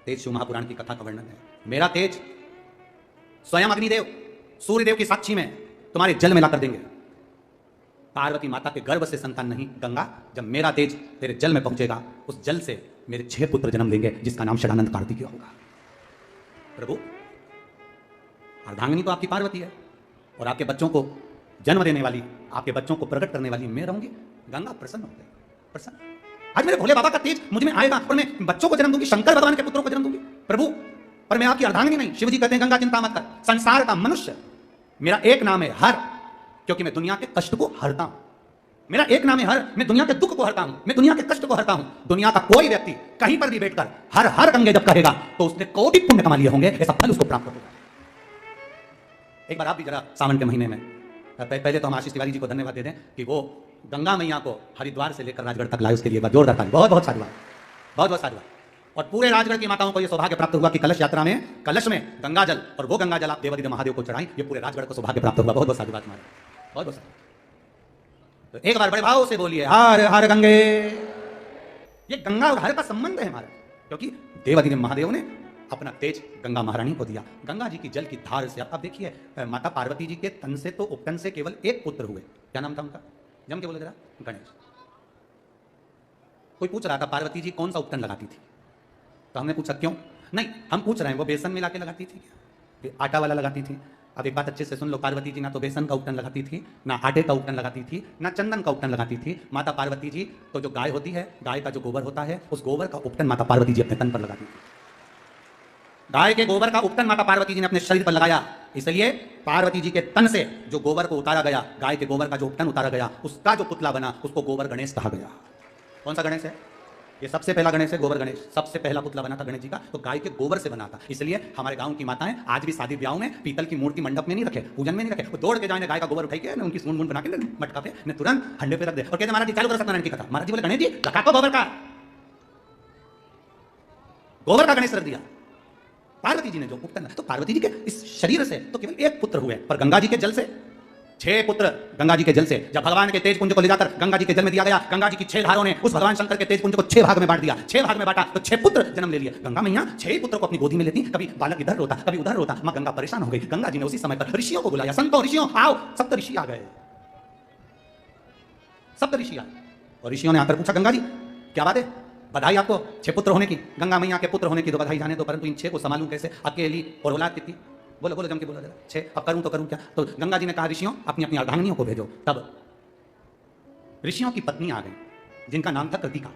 तेज शिव महापुराण की कथा का वर्णन है, मेरा तेज स्वयं अग्निदेव सूर्यदेव की साक्षी में तुम्हारे जल में ला कर देंगे। पार्वती माता के गर्भ से संतान नहीं गंगा, जब मेरा तेज तेरे जल में पहुंचेगा, उस जल से मेरे 6 पुत्र जन्म लेंगे, जिसका नाम षडानंद कार्तिकेय होगा। प्रभु अर्धांगिनी तो आपकी पार्वती है, और आपके बच्चों को जन्म देने वाली, आपके बच्चों को प्रकट करने वाली मैं रहूंगी। गंगा प्रसन्न हो गए, प्रसन्न, आज मेरे भोले बाबा का तेज मुझ में आएगा और मैं बच्चों को जन्म दूंगी, शंकर भगवान के पुत्रों को जन्म दूंगी। प्रभु पर मैं आपकी अर्धांगिनी नहीं। शिव जी कहते हैं गंगा चिंता मत कर, संसार का मनुष्य, मेरा एक नाम है हर, क्योंकि मैं दुनिया के कष्ट को हरता हूं। मेरा एक नाम है हर, मैं दुनिया के दुख को हरता हूं, मैं दुनिया के कष्ट को हरता हूं। दुनिया का कोई व्यक्ति कहीं पर भी बैठकर हर हर गंगे जब कहेगा तो उसने कोटि पुण्य कमा लिए होंगे, ऐसा फल उसको प्राप्त होगा। एक बार आप भी जरा सावन के महीने में, पहले तो हम आशीष तिवारी जी को धन्यवाद दे दें कि वो गंगा मैया को हरिद्वार से लेकर राजगढ़ तक लाए, उसके लिए जोरदार ताली, बहुत बहुत साधुवाद, बहुत बहुत साधुवाद। और पूरे राजगढ़ की माताओं को यह सौभाग्य प्राप्त हुआ कि कलश यात्रा में, कलश में गंगा जल, और वो गंगा जल आप देवादिदेव महादेव को चढ़ाई, ये पूरे राजगढ़ को सौभाग्य प्राप्त हुआ। बहुत बहुत साधुवाद हमारे, बहुत बहुत साधुवाद। तो एक बार बड़े भाव से बोलिए हर हर गंगे। ये गंगा और हर का संबंध है हमारा, क्योंकि देवादिदेव महादेव ने अपना तेज गंगा महारानी को दिया। गंगा जी की जल की धार से आप देखिए, माता पार्वती जी के तन से तो उपटन से केवल एक पुत्र हुए, क्या नाम था उनका? जम के बोले जरा, गणेश। कोई पूछ रहा था पार्वती जी कौन सा उपटन लगाती थी, तो हमने पूछा क्यों? नहीं, हम पूछ रहे हैं वो बेसन मिला के लगाती थी क्या, आटा वाला लगाती थी? अब एक बात अच्छे से सुन लो, पार्वती जी ना तो बेसन का उपटन लगाती थी, ना आटे का उपटन लगाती थी, ना चंदन का उपटन लगाती थी। माता पार्वती जी तो जो गाय होती है, गाय का जो गोबर होता है, उस गोबर का उपटन माता पार्वती जी अपने तन पर लगाती थी। गाय के गोबर का उपटन माता पार्वती जी ने अपने शरीर पर लगाया, इसलिए पार्वती जी के तन से जो गोबर को उतारा गया, गाय के गोबर का जो उपटन उतारा गया, उसका जो पुतला बना, उसको गोबर गणेश कहा गया। कौन सा गणेश है? ये सबसे पहला गणेश है, गोबर गणेश। सबसे पहला पुतला बना था गणेश जी का, तो गाय के गोबर से बना था। इसलिए हमारे गांव की माताएं आज भी शादी ब्याह में पीतल की मूर्ति मंडप में नहीं रखे, पूजन में नहीं रखे, वो दौड़ के जाए गाय का गोबर उठाई के उनकी सूंड मूंड बना के मटका पे ने तुरंत हंडे पे रख दे और कहते महाराज जी चालू करो सत्यनारायण की कथा। महाराज जी बोले गणेश जी रखा को गोबर का, गोबर का गणेश रख दिया। पार्वती जी ने जो उपटन, तो पार्वती जी के इस शरीर से तो केवल एक पुत्र हुए, पर गंगा जी के जल से छह पुत्र गंगा जी के जल से जब भगवान के तेज पुंज को ले जाकर गंगा जी के जल में दिया गया, गंगा जी की छह धारों ने उस भगवान शंकर के तेज पुंज को छह भाग में बांट दिया। छह भाग में बांटा तो छह पुत्र जन्म ले लिए। गंगा मैया छह पुत्र को अपनी गोदी में लेती, कभी बालक इधर रोता कभी उधर रोता। मां गंगा परेशान हो गई। गंगा जी ने उसी समय पर ऋषियों को बुलाया, संतों ऋषियों आओ। सप्त ऋषि आ गए, सप्त ऋषि आए और ऋषियों ने आकर पूछा, गंगा जी क्या बात है, बधाई आपको छह पुत्र होने की। गंगा मैया के पुत्र होने की तो बधाई जाने दो, परंतु इन छह को संभालूं कैसे, अकेली और औलाद कितनी, बोलो बोलो जम के बोलो जरा, छह अब करूं तो करूं क्या। तो गंगा जी ने कहा, ऋषियों अपनी अपनी अर्धांगिनियों को भेजो। तब ऋषियों की पत्नी आ गई जिनका नाम था कृतिका।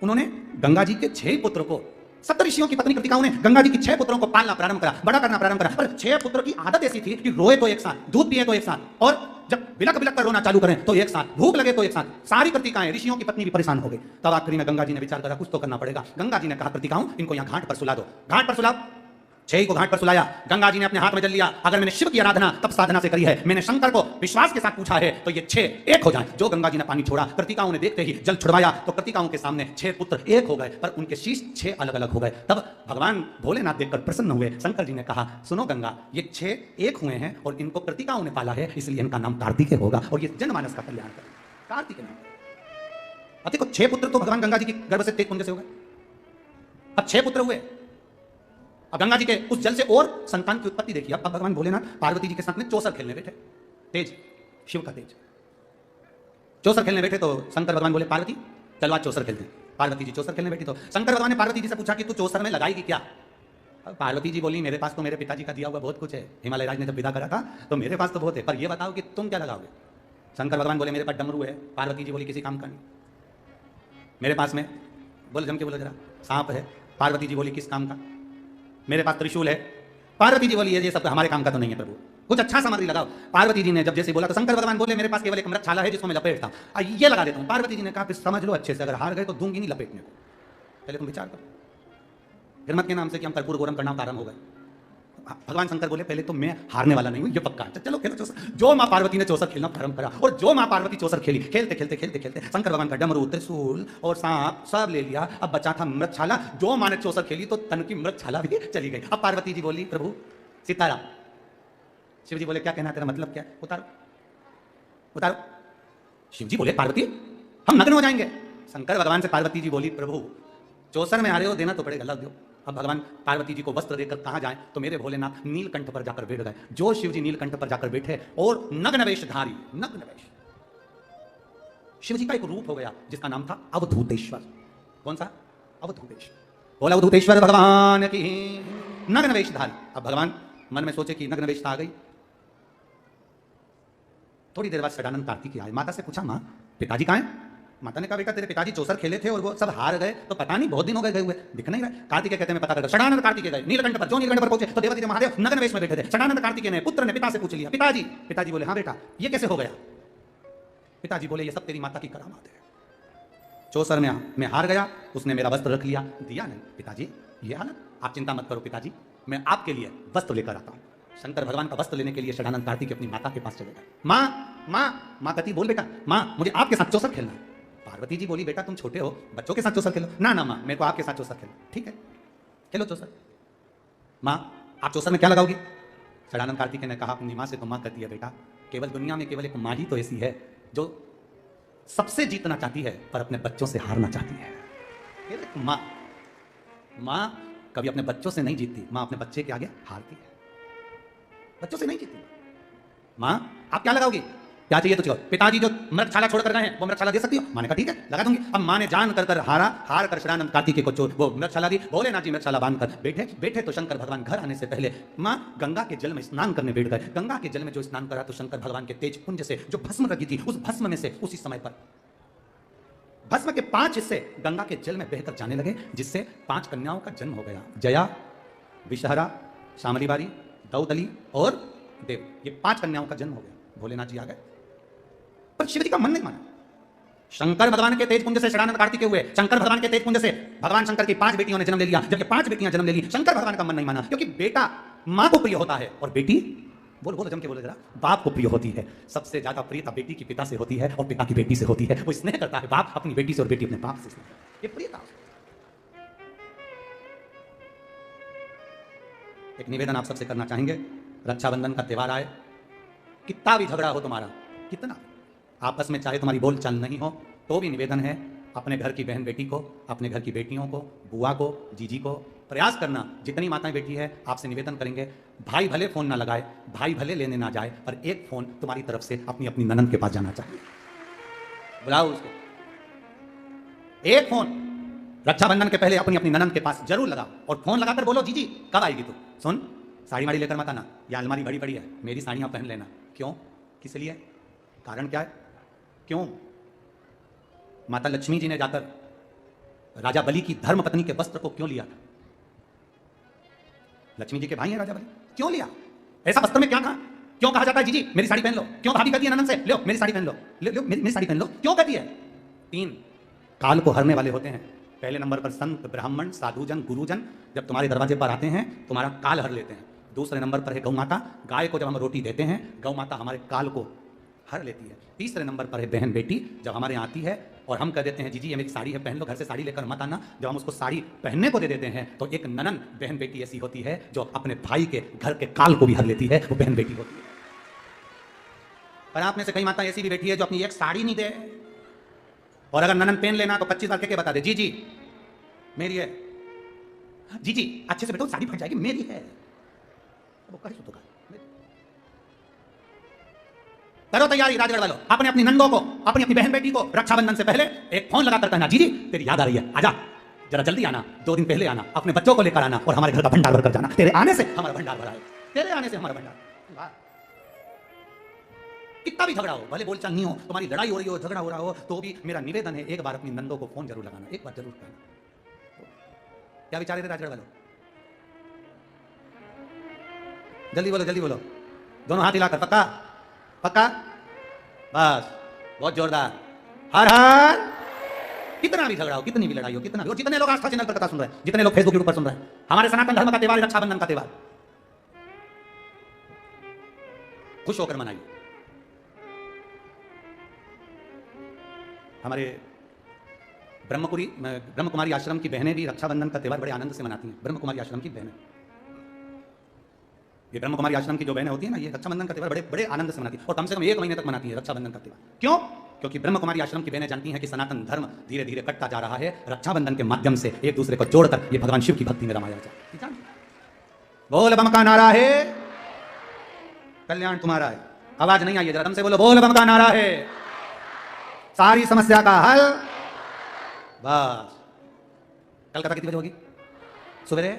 उन्होंने गंगा जी के छह पुत्र को, सप्त ऋषियों की पत्नी कृतिका, उन्हें गंगा जी के छह पुत्रों को पालना प्रारंभ करा, बड़ा करना प्रारंभ करा। पर छह पुत्र की आदत ऐसी थी कि रोए तो एक साथ, दूध पिए तो एक साथ, और जब बिलक बिलक कर रोना चालू करें तो एक साथ, भूख लगे तो एक साथ। सारी कृतिकाएं, ऋषियों की पत्नी भी परेशान हो गई। तब आखिरी में गंगा जी ने विचार करा, कुछ तो करना पड़ेगा। गंगा जी ने कहा, कृतिकाओं इनको यहाँ घाट पर सुला दो, घाट पर सुलाओ। छह को घाट पर सुलाया। गंगा जी ने अपने हाथ में जल लिया, अगर मैंने शिव की आराधना तब साधना से करी है, मैंने शंकर को विश्वास के साथ पूछा है, तो ये छह एक हो जाए। जो गंगा जी ने पानी छोड़ा, कृतिकाओं ने देखते ही जल छुड़वाया तो कृतिकाओं के सामने छह पुत्र एक हो गए, पर उनके शीश छह अलग अलग हो गए। तब भगवान भोलेनाथ देखकर प्रसन्न हुए। शंकर जी ने कहा, सुनो गंगा, ये छह एक हुए हैं और इनको कृतिकाओं ने पाला है, इसलिए इनका नाम कार्तिकेय होगा और ये जनमानस का कल्याण करेगा। कार्तिकेय नाम। अब देखो, छह पुत्र तो भगवान गंगा जी की गर्भ से तेज पुंज से हो गए। अब छह पुत्र हुए, अब गंगा जी के उस जल से और संतान की उत्पत्ति देखिए। अब भगवान भोलेनाथ पार्वती जी के साथ में चौसर खेलने बैठे, तेज, शिव का तेज। चौसर खेलने बैठे तो शंकर भगवान बोले, पार्वती चलो आज चौसर खेलते हैं। पार्वती जी चौसर खेलने बैठी तो शंकर भगवान ने पार्वती जी से पूछा कि तू चौसर में लगाएगी क्या। अब पार्वती जी बोली, मेरे पास तो मेरे पिताजी का दिया हुआ बहुत कुछ है, हिमालय राज ने जब विदा करा था तो मेरे पास तो बहुत है, पर ये बताओ कि तुम क्या लगाओगे। शंकर भगवान बोले, मेरे पास डमरू है। पार्वती जी बोली, किसी काम का नहीं। मेरे पास में, बोले जम के बोलो जरा, सांप है। पार्वती जी बोली, किस काम का। मेरे पास त्रिशूल है। पार्वती जी बोली, ये सब हमारे काम का तो नहीं है प्रभु, कुछ अच्छा सामग्री लगाओ। पार्वती जी ने जब जैसे बोला तो शंकर भगवान बोले, मेरे पास केवल एक मृगछाला है जिसको मैं लपेटता हूं, ये लगा देता हूं। पार्वती जी ने कहा, फिर समझ लो अच्छे से, अगर हार गए तो दूंगी नहीं लपेटने को, पहले तुम विचार करो। फिर मत के नाम से कि हम कर्पूर गौरम करना कारण हो गए। भगवान शंकर बोले, पहले तो मैं हारने वाला नहीं हूं, ये पक्का। चलो खेलो चौसर। जो मां पार्वती ने चौसर खेलना प्रारंभ करा और जो मां पार्वती चौसर खेली, खेलते खेलते खेलते खेलते शंकर भगवान का डमरू, त्रिशूल और सांप सब ले लिया। अब बचा था मृगछाला। जो मां ने चौसर खेली तो तन की मृगछाला भी चली गई। अब पार्वती जी बोली, प्रभु सीताराम। शिव जी बोले, क्या कहना तेरा मतलब क्या है, उतारो उतारो। शिव जी बोले, पार्वती हम नग्न हो जाएंगे। शंकर भगवान से पार्वती जी बोली, प्रभु चौसर में आ रहे हो, देना तो पड़ेगा, लग दो। अब भगवान पार्वती जी को वस्त्र देकर कहां जाए, तो मेरे भोलेनाथ नीलकंठ पर जाकर बैठ गए। जो शिव जी नीलकंठ पर जाकर बैठे और नग्न वेशधारी, नग्न वेश, शिव जी का एक रूप हो गया जिसका नाम था अवधूतेश्वर। कौन सा, अवधूतेश्वर। बोला, अवधूतेश्वर भगवान की नग्न वेशधारी। अब भगवान मन में सोचे कि नग्न वेशता आ गई। थोड़ी देर बाद षडानंद कार्तिकेय आए। माता से पूछा, मां पिताजी कहां हैं। माता ने कहा, बेटा तेरे पिताजी चौसर खेले थे और वो सब हार गए, तो पता नहीं बहुत दिन हो गए गए हुए, दिख नहीं रहा। कार्तिकेय कहते हैं, मैं पता कर। षडानंद कार्तिकेय गए नीलकंठ पर। जो नीलकंठ पर पहुंचे तो देवती महादेव नग्न वेश में बैठे थे। षडानंद कार्तिकेय ने पुत्र ने पिता से पूछ लिया, पिताजी। पिताजी बोले, हाँ बेटा ये कैसे हो गया। पिताजी बोले, ये सब तेरी माता की करामात है। चौसर में मैं हार गया, उसने मेरा वस्त्र रख लिया, दिया नहीं। पिताजी ये हालत, आप चिंता मत करो पिताजी, मैं आपके लिए वस्त्र लेकर आता हूं। शंकर भगवान का वस्त्र लेने के लिए षडानंद कार्तिकेय अपनी माता के पास चले गए। माँ माँ माँ कति बोल बेटा, माँ मुझे आपके साथ चौसर खेलना है। पार्वती जी बोली, बेटा तुम छोटे हो, बच्चों के साथ चौसर खेलो। ना ना माँ, मेरे को आपके साथ चौसर खेलो। ठीक है खेलो चौसर। माँ आप चौसर में क्या लगाओगी। षडानंद कार्तिकेय ने कहा, अपनी माँ से तो माँ कहती है, बेटा केवल दुनिया में केवल एक माँ ही तो ऐसी है जो सबसे जीतना चाहती है पर अपने बच्चों से हारना चाहती है। माँ माँ कभी अपने बच्चों से नहीं जीतती, माँ अपने बच्चे के आगे हारती है, बच्चों से नहीं जीतती। माँ आप क्या लगाओगी, क्या चाहिए तुझको। पिताजी जो मृगछाला छोड़ कर गए हैं वो मृगछाला दे सकती हो। माँ ने कहा ठीक है लगा दूंगी। अब माँ ने जान कर हार कर षडानंद कार्तिकेय को वो मृगछाला दी। भोलेनाथ जी मृगछाला बांध कर बैठे तो शंकर भगवान घर आने से पहले माँ गंगा के जल में स्नान करने बैठ गए। गंगा के जल में जो स्नान करा तो शंकर भगवान के तेज पुंज से जो भस्म लगी थी, उस भस्म में से उसी समय पर भस्म के 5 हिस्से गंगा के जल में बहकर जाने लगे, जिससे 5 कन्याओं का जन्म हो गया। जया, विषहरा, शामलीबारी, दौदली और देव, ये 5 कन्याओं का जन्म हो गया। भोलेनाथ जी आ गए पर शिव जी का मन नहीं माना। शंकर भगवान के तेज पुंज से षडानंद कार्तिकेय हुए। शंकर भगवान के तेज पुंज से भगवान शंकर की 5 बेटियों ने जन्म ले लिया। जब ये 5 बेटियां जन्म ले ली, शंकर भगवान का मन नहीं माना, क्योंकि बेटा मां को प्रिय होता है और बेटी, बोलो जम के बोलो जरा, बाप को प्रिय होती है। सबसे ज्यादा प्रियता बेटी की पिता से होती है और पिता की बेटी से होती है। वो स्नेह करता है बाप अपनी बेटी से और बेटी अपने बाप से स्नेह, ये प्रियता। एक निवेदन आप सबसे करना चाहेंगे, रक्षाबंधन का त्योहार आए, कितना भी झगड़ा हो तुम्हारा, कितना आपस में चाहे तुम्हारी बोल चाल नहीं हो, तो भी निवेदन है अपने घर की बहन बेटी को, अपने घर की बेटियों को, बुआ को, जीजी को प्रयास करना, जितनी माताएं बेटी है आपसे निवेदन करेंगे, भाई भले फोन ना लगाए, भाई भले लेने ना जाए, पर एक फोन तुम्हारी तरफ से अपनी अपनी ननद के पास जाना चाहिए। बुलाओ उसको, एक फोन रक्षाबंधन के पहले अपनी अपनी ननद के पास जरूर लगा और फोन लगाकर बोलो, जीजी कब आएगी तू, सुन साड़ी वाड़ी लेकर मत आना, या अलमारी बड़ी बड़ी है, मेरी साड़ियां पहन लेना। क्यों, किस लिए, कारण क्या है, क्यों? माता लक्ष्मी जी ने जाकर राजा बलि की धर्म पत्नी के वस्त्र को क्यों लिया था? लक्ष्मी जी के भाई हैं राजा बलि, क्यों लिया? ऐसा वस्त्र में क्या था? क्यों कहा जाता है जीजी मेरी साड़ी पहन लो? क्यों भाभी कहती है ननद से लो मेरी साड़ी पहन लो, लो मेरी साड़ी पहन लो, क्यों कहती है? 3 काल को हरने वाले होते हैं। पहले नंबर पर संत, ब्राह्मण, साधुजन, गुरुजन जब तुम्हारे दरवाजे पर आते हैं तुम्हारा काल हर लेते हैं। दूसरे नंबर पर है गौ माता, गाय को जब हम रोटी देते हैं गौ माता हमारे काल को हर लेती है। तीसरे नंबर पर है बहन बेटी, जब हमारे यहाँ आती है और हम कह देते हैं जीजी ये मेरी साड़ी है पहन लो, घर से साड़ी लेकर मत आना, जब हम उसको साड़ी पहनने को दे देते हैं तो एक ननन बहन बेटी ऐसी होती है जो अपने भाई के घर के काल को भी हर लेती है, वो बहन बेटी होती है। पर आप में से कई माता ऐसी भी बैठी है जो अपनी एक साड़ी नहीं दे, और अगर ननन पेन लेना तो 25 बार के बता दे जी जी मेरी है, जी जी अच्छे से बैठो साड़ी फट जाएगी मेरी है, वो कहे तो करो तैयारी राजगढ़ वालों, अपने अपनी नंदों को, अपनी अपनी बहन बेटी को रक्षाबंधन से पहले एक फोन लगाकर कहना, जी जी तेरी याद आ रही है, आजा जरा जल्दी आना, 2 दिन पहले आना, अपने बच्चों को लेकर आना और हमारे घर का भंडार भर कर जाना, तेरे आने से हमारा भंडार भरा है, तेरे आने से हमारा भंडार। कितना भी झगड़ा हो, भले बोलचाल नहीं हो, तुम्हारी लड़ाई हो रही हो, झगड़ा हो रहा हो, तो भी मेरा निवेदन है एक बार अपनी नंदों को फोन जरूर लगाना, एक बार जरूर कहना। क्या विचार है राजगढ़ वालों? जल्दी बोलो, दोनों हाथ हिलाकर, पक्का पक्का, बस बहुत जोरदार, हर हर। कितना भी झगड़ा हो, कितनी भी लड़ाई हो, कितना भी, और जितने लोग आस्था चैनल पर कथा सुन रहे हैं, जितने लोग फेसबुक यूट्यूब पर सुन रहे हैं, हमारे सनातन धर्म का त्योहार रक्षाबंधन का त्योहार खुश होकर मनाइए। हमारे ब्रह्म कुमारी आश्रम की बहनें भी रक्षाबंधन का त्योहार बड़े आनंद से मनाती हैं। ब्रह्म कुमारी आश्रम की बहनें, ये ब्रह्म कुमारी आश्रम की जो बहनें होती है ना, ये रक्षाबंधन का त्योहार बड़े बड़े आनंद से मनाती है, और कम से कम 1 महीने तक मनाती है रक्षाबंधन का त्योहार। क्यों? क्योंकि ब्रह्म कुमारी आश्रम की बहनें जानती हैं कि सनातन धर्म धीरे धीरे कटता जा रहा है, रक्षाबंधन के माध्यम से एक दूसरे को जोड़कर ये भगवान शिव की भक्ति में रमाया जाए। बोल बम का नारा है, कल्याण तुम्हारा है। आवाज नहीं आई है, जरा दम से बोलो, बोल बम का नारा है, सारी समस्या का हल। बस कल कथा कितने बजे होगी? सवेरे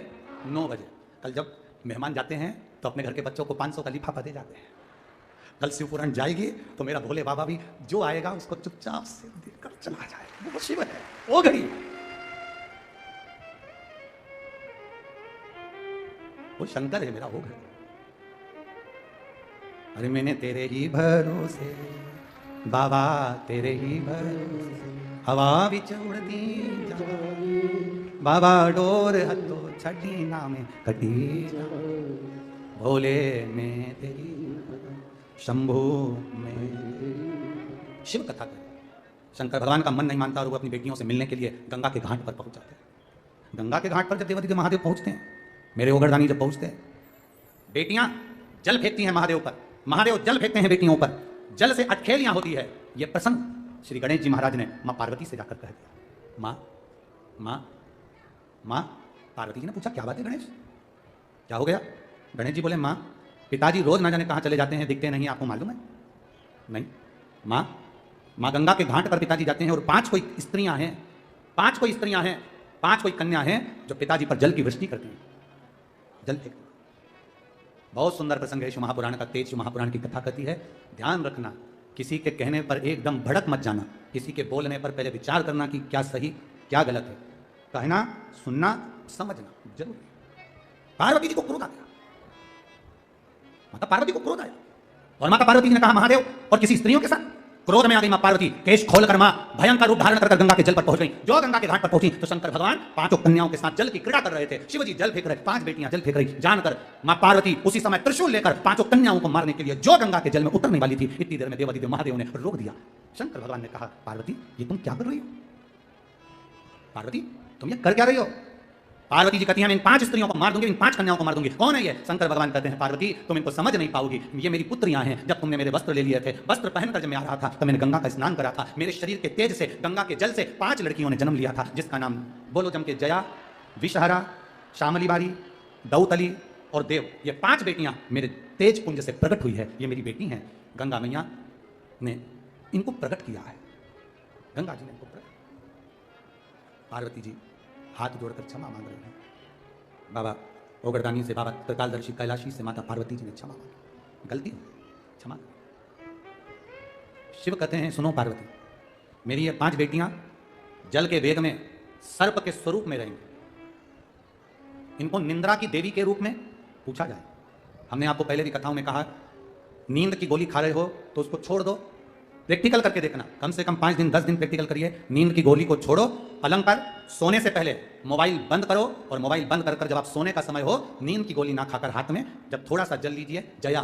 9 बजे। कल जब मेहमान जाते हैं तो अपने घर के बच्चों को 500 का लिफाफा दे जाते हैं। कल शिव पुराण जाएगी तो मेरा भोले बाबा भी जो आएगा उसको चुपचाप से देकर चला जाएगा। वो शिव है, वो घड़ी, वो शंकर है मेरा, वो घड़ी। अरे मैंने तेरे ही भरोसे बाबा, तेरे ही भरोसे हवा बिच उड़दी बाबा, डोर हथो छड़ी नामे कटी भोले में तेरी शंभू में। शिव कथा करें। शंकर भगवान का मन नहीं मानता और वो अपनी बेटियों से मिलने के लिए गंगा के घाट पर पहुंच जाते हैं। गंगा के घाट पर जब देवादित्य महादेव पहुंचते हैं, मेरे ओगरदानी जब पहुंचते हैं, बेटियां जल फेंकती हैं महादेव पर, महादेव जल फेंकते हैं बेटियों पर, जल से अटखेलियां होती है। ये प्रसंग श्री गणेश जी महाराज ने मां पार्वती से जाकर कह दिया। मां मां मां, पार्वती जी ने पूछा क्या बात है गणेश, क्या हो गया? गणेश जी बोले, मां पिताजी रोज ना जाने कहां चले जाते हैं, दिखते नहीं, आपको मालूम है? नहीं। मां गंगा के घाट पर पिताजी जाते हैं और 5 कोई स्त्रियां हैं, 5 कोई स्त्रियां हैं, 5 कोई कन्या हैं जो पिताजी पर जल की वृष्टि करती हैं, जल फेंकती हैं। बहुत सुंदर प्रसंग है, शिव महापुराण का। तेज शिव महापुराण की कथा कहती है, ध्यान रखना, किसी के कहने पर एकदम भड़क मत जाना, किसी के बोलने पर पहले विचार करना कि क्या सही क्या गलत है। कहना, सुनना, समझना जरूर। पार्वती जी को क्रोध आ गया, माता पार्वती को क्रोध आया, और माता पार्वती जी ने कहा महादेव, और किसी स्त्रियों के साथ क्रोध में आ गई मां पार्वती। केश खोलकर मां भयंकर रूप धारण कर गंगा के जल पर पहुंच गई। जो गंगा के घाट पर पहुंची तो शंकर भगवान 5 कन्याओं के साथ जल की क्रीड़ा कर रहे थे। शिवजी जल फेंक रहे, 5 बेटियां जल फेंक रही। जानकर मां पार्वती उसी समय त्रिशूल लेकर 5 कन्याओं को मारने के लिए जो गंगा के जल में उतरने वाली थी, इतनी देर में देवादित्य महादेव ने रोक दिया। शंकर भगवान ने कहा, पार्वती ये तुम क्या कर रही हो? पार्वती तुम ये कर क्या रही हो? पार्वती जी कहती हैं मैं इन 5 स्त्रियों को मार दूंगी, इन 5 कन्याओं को मार दूंगी। कौन है ये? शंकर भगवान कहते हैं पार्वती तुम इनको समझ नहीं पाओगी, ये मेरी पुत्रियां हैं। जब तुमने मेरे वस्त्र ले लिए थे, वस्त्र पहनकर जब मैं आ रहा था तो मैंने गंगा का स्नान करा था। मेरे शरीर के तेज से, गंगा के जल से 5 लड़कियों ने जन्म लिया था, जिसका नाम बोलो जम के जया, विषहरा, श्यामली बारी, दौतली और देव। ये 5 बेटियां मेरे तेज पुंज से प्रकट हुई है। ये मेरी बेटी हैं। गंगा मैया ने इनको प्रकट किया है। गंगा जी ने इनको प्रकट। पार्वती जी हाथ जोड़कर क्षमा मांग रहे हैं। बाबा ओगरदानी से, बाबा त्रिकालदर्शी कैलाशी से माता पार्वती जी ने क्षमा मांगी। गलती हो, क्षमा। शिव कहते हैं सुनो पार्वती, मेरी ये 5 बेटियां जल के वेग में सर्प के स्वरूप में रहेंगी। इनको निंद्रा की देवी के रूप में पूछा जाए। हमने आपको पहले भी कथाओं में कहा, नींद की गोली खा रहे हो तो उसको छोड़ दो, प्रैक्टिकल करके देखना। कम से कम 5 दिन 10 दिन प्रैक्टिकल करिए। नींद की गोली को छोड़ो, पलंग पर सोने से पहले मोबाइल बंद करो, और मोबाइल बंद कर जब आप सोने का समय हो, नींद की गोली ना खाकर हाथ में जब थोड़ा सा जल लीजिए, जया,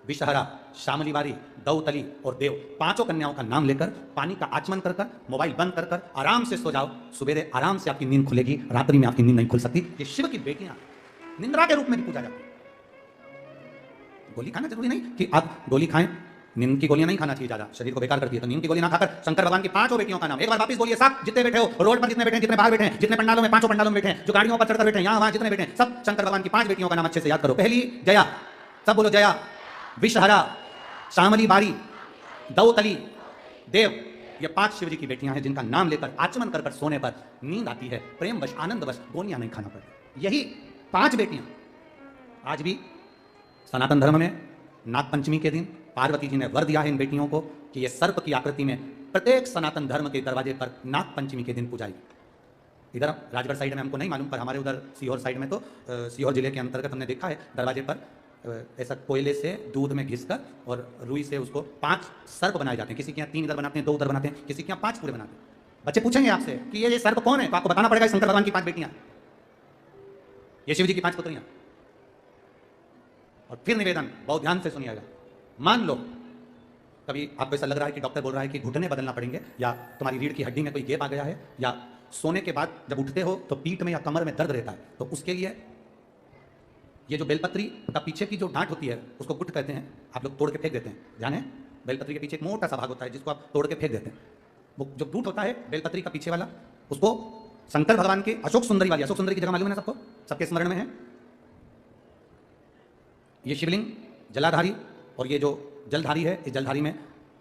विषहरा, श्यामली बारी, दौतली और देव, 5 कन्याओं का नाम लेकर पानी का आचमन कर मोबाइल बंद कर आराम से सो जाओ। सुबेरे आराम से आपकी नींद खुलेगी, रात्रि में आपकी नींद नहीं खुल सकती। ये शिव की बेटियां निंद्रा के रूप में भी पूजा जाती है। गोली खाना जरूरी नहीं कि आप गोली खाएं, नींद की गोलियां नहीं खाना चाहिए ज्यादा, शरीर को बेकार करती है। तो नींद की गोली ना खाकर शंकर भगवान की 5 बेटियों का नाम एक बार वापस बोलिए। सब जितने बैठे हो, रोड पर जितने बैठे हैं, जितने बाहर बैठे हैं, जितने पंडालों में, 5 पंडालों में बैठे हैं, जो गाड़ियों पर चढ़कर बैठे हैं, यहां वहां जितने बैठे हैं, सब शंकर भगवान की 5 बेटियों का नाम अच्छे से याद करो। पहली जया, सब बोलो जया, विषहरा, श्यामली बारी, दौतली, देव। ये 5 शिव जी की बेटियां हैं जिनका नाम लेकर आचमन कर सोने पर नींद आती है, प्रेमवश आनंदवश गोलियां नहीं खाना पड़ती। यही 5 बेटियां आज भी सनातन धर्म में नागपंचमी के दिन पार्वती जी ने वर दिया है इन बेटियों को कि ये सर्प की आकृति में प्रत्येक सनातन धर्म के दरवाजे पर नागपंचमी के दिन पूजाई। इधर राजगढ़ साइड में हमको नहीं मालूम, पर हमारे उधर सीहोर साइड में तो सीहोर जिले के अंतर्गत हमने देखा है दरवाजे पर ऐसा कोयले से दूध में घिसकर और रुई से उसको 5 सर्प बनाए जाते हैं। किसी के यहाँ 3 इधर बनाते हैं, 2 उधर बनाते हैं, किसी के यहाँ 5 पूरे बनाते हैं। बच्चे पूछेंगे आपसे कि ये सर्प कौन है, तो आपको बताना पड़ेगा शंकर भगवान की 5 बेटियां, ये शिव जी की 5 पुत्रियां। और फिर निवेदन बहुत ध्यान से सुनिएगा। मान लो कभी आपको ऐसा लग रहा है कि डॉक्टर बोल रहा है कि घुटने बदलना पड़ेंगे, या तुम्हारी रीढ़ की हड्डी में कोई गैप आ गया है, या सोने के बाद जब उठते हो तो पीठ में या कमर में दर्द रहता है, तो उसके लिए ये जो बेलपत्री का पीछे की जो डांट होती है उसको गुट कहते हैं। आप लोग तोड़ के फेंक देते हैं, जाने बेलपत्री के पीछे एक मोटा सा भाग होता है जिसको आप तोड़ के फेंक देते हैं। वो जो डूट होता है बेलपत्री का पीछे वाला, उसको शंकर भगवान के अशोक सुंदरी वाली, अशोक सुंदरी की जगह मालूम है ना सबको, सबके स्मरण में है। ये शिवलिंग जलाधारी और ये जो जलधारी है, इस जलधारी में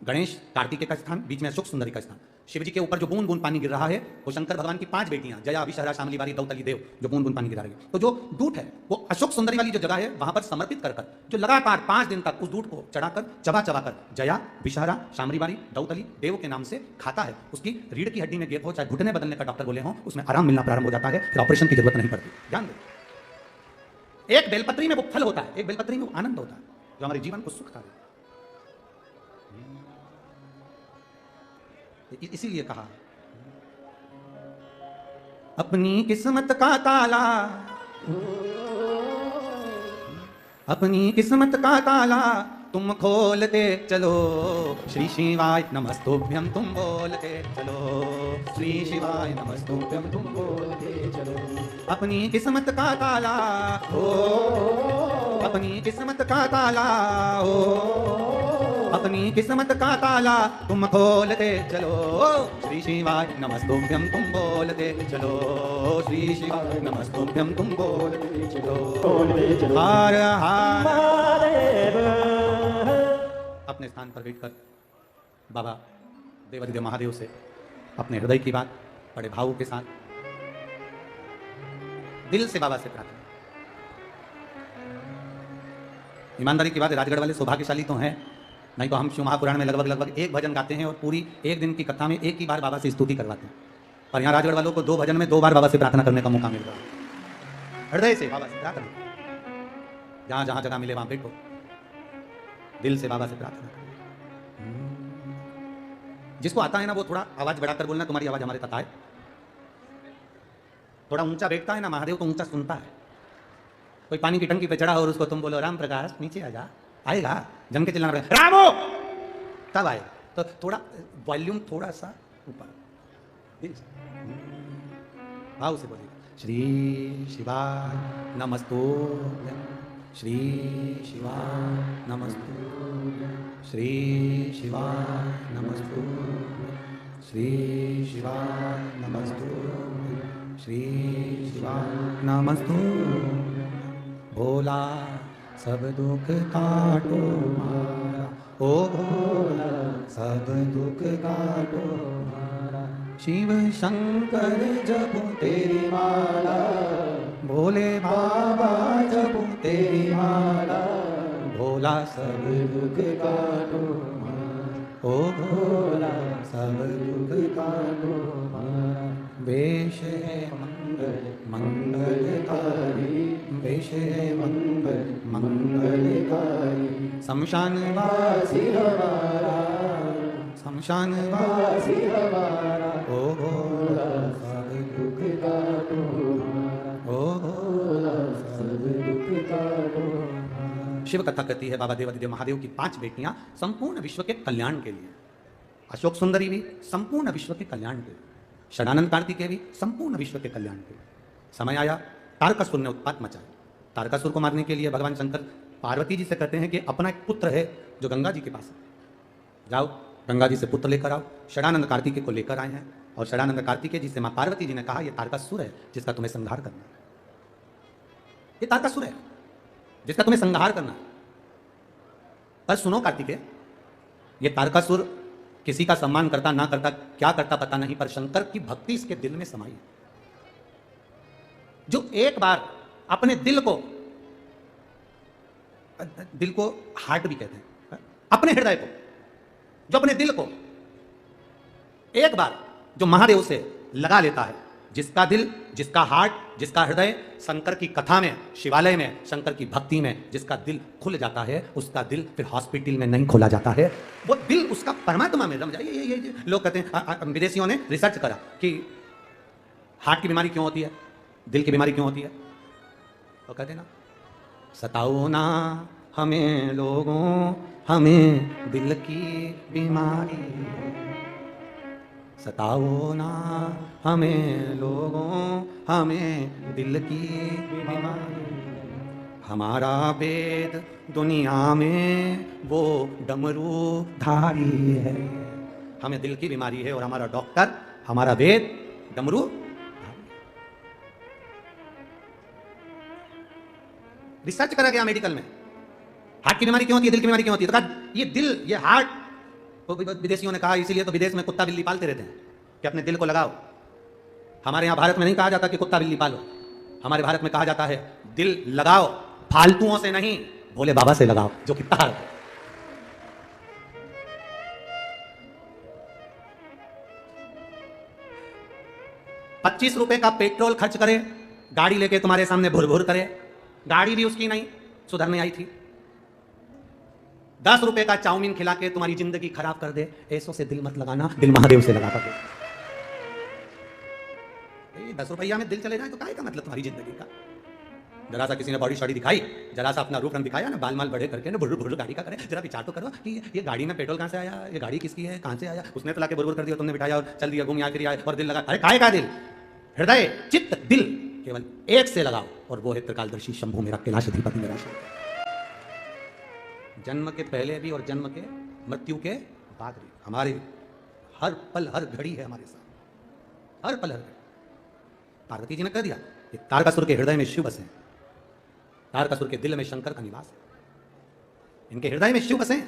गणेश कार्तिकेय का स्थान, बीच में अशोक सुंदरी का स्थान। शिव जी के ऊपर जो बूंद बूंद पानी गिर रहा है वो शंकर भगवान की 5 बेटियां जया, विषहरा, श्यामली बारी, दौतली, देव, जो बूंद बूंद पानी गिरा रही है। तो जो दूध है वो अशोक सुंदरी वाली जो जगह है वहां पर समर्पित कर जो लगातार 5 दिन तक उस दूध को चढ़ाकर चबा कर जया, विषहरा, श्यामली बारी, दौतली, देव के नाम से खाता है, उसकी रीढ़ की हड्डी में गैप हो, चाहे घुटने बदलने का डॉक्टर बोले हो, उसमें आराम मिलना प्रारंभ हो जाता है, फिर ऑपरेशन की जरूरत नहीं पड़ती। ध्यान दो, एक बेलपत्री में वो फल होता है, एक बेलपत्री में वो आनंद होता है जो हमारे जीवन को सुख देता है। इसीलिए कहा अपनी किस्मत का ताला, अपनी किस्मत का ताला तुम खोलते चलो, श्री शिवाय नमस्तुभ्यम तुम बोलते चलो, श्री शिवाय नमस्तुभ्यम तुम बोलते चलो। अपनी किस्मत का ताला हो, अपनी किस्मत का ताला हो, अपनी किस्मत का ताला तुम खोलते चलो, श्री शिवाय नमस्तुभ्यम तुम बोलते चलो, श्री शिवाय नमस्तुभ्यम तुम बोलते चलो। हर हर अपने स्थान पर बैठकर बाबा देवादिदेव महादेव से अपने हृदय की बात बड़े भावों के साथ दिल से बाबा से प्रार्थना। ईमानदारी की बात है, राजगढ़ वाले सौभाग्यशाली तो हैं, नहीं तो हम शिव महापुराण में लगभग 1 भजन गाते हैं और पूरी 1 दिन की कथा में 1 ही बार बाबा से स्तुति करवाते हैं। और यहाँ राजगढ़ वालों को 2 भजन में 2 बार बाबा से प्रार्थना करने का मौका मिल रहा है। हृदय से बाबा से प्रार्थना, जहां जहां जगह मिले वहां बैठो, दिल से बाबा से प्रार्थना करो। जिसको आता है ना वो थोड़ा आवाज बढ़ाकर बोलना, तुम्हारी आवाज हमारे तक आए। थोड़ा ऊंचा बैठता है ना महादेव तो ऊंचा सुनता है। कोई पानी की टंकी पे चढ़ा और उसको तुम बोलो राम प्रकाश नीचे आ जा, आएगा, जम के चिल्लाना पड़ेगा रामो, तब आएगा। तो थोड़ा वॉल्यूम थोड़ा सा ऊपर, भाव से बोलिएगा। श्री शिवाय नमस्तुभ्यं, श्री शिवाय नमस्तुभ्यं, श्री शिवाय नमस्तुभ्यं, श्री शिवाय नमस्तुभ्यं, श्री शिवाय नमस्तुभ्यं। भोला सब दुख काटो मारा, ओ भोला सब दुख काटो मारा। शिव शंकर जपो तेरी माला, भोले बाबा जपो तेरी माला। भोला सब दुख काटो मारा, ओ भोला सब दुख काटो मारा। वेश है मंगल मंगलकारी, वेश है मंगल मंगलकारी। शमशानवासी हमारा, शमशानवासी हमारा। ओ भोला सब दुख काटो मारा, ओ भोला सब दुख काटो मारा। शिव कथा कहती है बाबा देवादिदेव महादेव की 5 बेटियां संपूर्ण विश्व के कल्याण के लिए। अशोक सुंदरी भी संपूर्ण विश्व के कल्याण के लिए, षडानंद कार्तिकेय भी संपूर्ण विश्व के कल्याण के लिए। समय आया, तारकासुर ने उत्पात मचाया। तारकासुर को मारने के लिए भगवान शंकर पार्वती जी से कहते हैं कि अपना एक पुत्र है जो गंगा जी के पास है, जाओ गंगा जी से पुत्र लेकर आओ। षडानंद कार्तिकेय को लेकर आए हैं और षडानंद कार्तिकेय जी से मां पार्वती जी ने कहा यह तारकासुर है जिसका तुम्हें संहार करना है, ये तारकासुर है जिसका तुम्हें संहार करना है। पर सुनो कार्तिकेय, ये तारकासुर किसी का सम्मान करता ना करता, क्या करता पता नहीं, पर शंकर की भक्ति इसके दिल में समाई है। जो एक बार अपने दिल को हार्ट भी कहते हैं, अपने हृदय को, जो अपने दिल को एक बार जो महादेव से लगा लेता है, जिसका दिल, जिसका हार्ट, जिसका हृदय शंकर की कथा में, शिवालय में, शंकर की भक्ति में जिसका दिल खुल जाता है, उसका दिल फिर हॉस्पिटल में नहीं खोला जाता है, वो दिल उसका परमात्मा में रम जाए। ये लोग कहते हैं, विदेशियों ने रिसर्च करा कि हार्ट की बीमारी क्यों होती है, दिल की बीमारी क्यों होती है, तो कहते ना, सताओ ना हमें लोगों, हमें दिल की बीमारी, सताओ ना हमें लोगों, हमें दिल की बीमारी। हमारा वेद दुनिया में वो डमरू धारी है, हमें दिल की बीमारी है और हमारा डॉक्टर, हमारा वेद डमरू धारी। रिसर्च करा गया मेडिकल में, हार्ट की बीमारी क्यों होती है, दिल की बीमारी क्यों होती है, तो कहा ये दिल, ये हार्ट, तो विदेशियों ने कहा इसीलिए तो विदेश में कुत्ता बिल्ली पालते रहते हैं कि अपने दिल को लगाओ। हमारे यहाँ भारत में नहीं कहा जाता कि कुत्ता बिल्ली पालो, हमारे भारत में कहा जाता है दिल लगाओ, फालतुओं से नहीं, भोले बाबा से लगाओ जो कि तार। ₹25 का पेट्रोल खर्च करे, गाड़ी लेके तुम्हारे सामने भुर भुर करे, गाड़ी भी उसकी नहीं, सुधरने आई थी। ₹10 का चाउमीन खिला के तुम्हारी जिंदगी खराब कर दे, ऐसों से दिल मत लगाना, दिल महादेव से लगा कर। 10 रुपया में दिल चले जाए तो क्या का मतलब तुम्हारी जिंदगी का। जरा सा किसी ने बॉडी शॉडी दिखाई, जरा सा अपना रूप रंग दिखाया ना, बाल माल बड़े करके ना, भुर गाड़ी का करे, जरा विचार तो करो कि ये गाड़ी में पेट्रोल कहां से आया, ये गाड़ी किसकी है, कहां से आया, उसने तो लाके बुर कर दिया, तुमने बिठाया और चल दिया, घूम फिर आए और दिल लगा। अरे काय का दिल, हृदय चित्त दिल केवल एक से लगाओ और वो है त्रिकालदर्शी शंभु मेरा कैलाशधिपति मेरा शंकर। जन्म के पहले भी और जन्म के मृत्यु के बाद भी हमारे हर पल हर घड़ी है हमारे साथ, हर पल हर घड़ी। पार्वती जी ने कह दिया कि तारकासुर के हृदय में शिव बसे, तारकासुर के दिल में शंकर का निवास है, इनके हृदय में शिव बसे।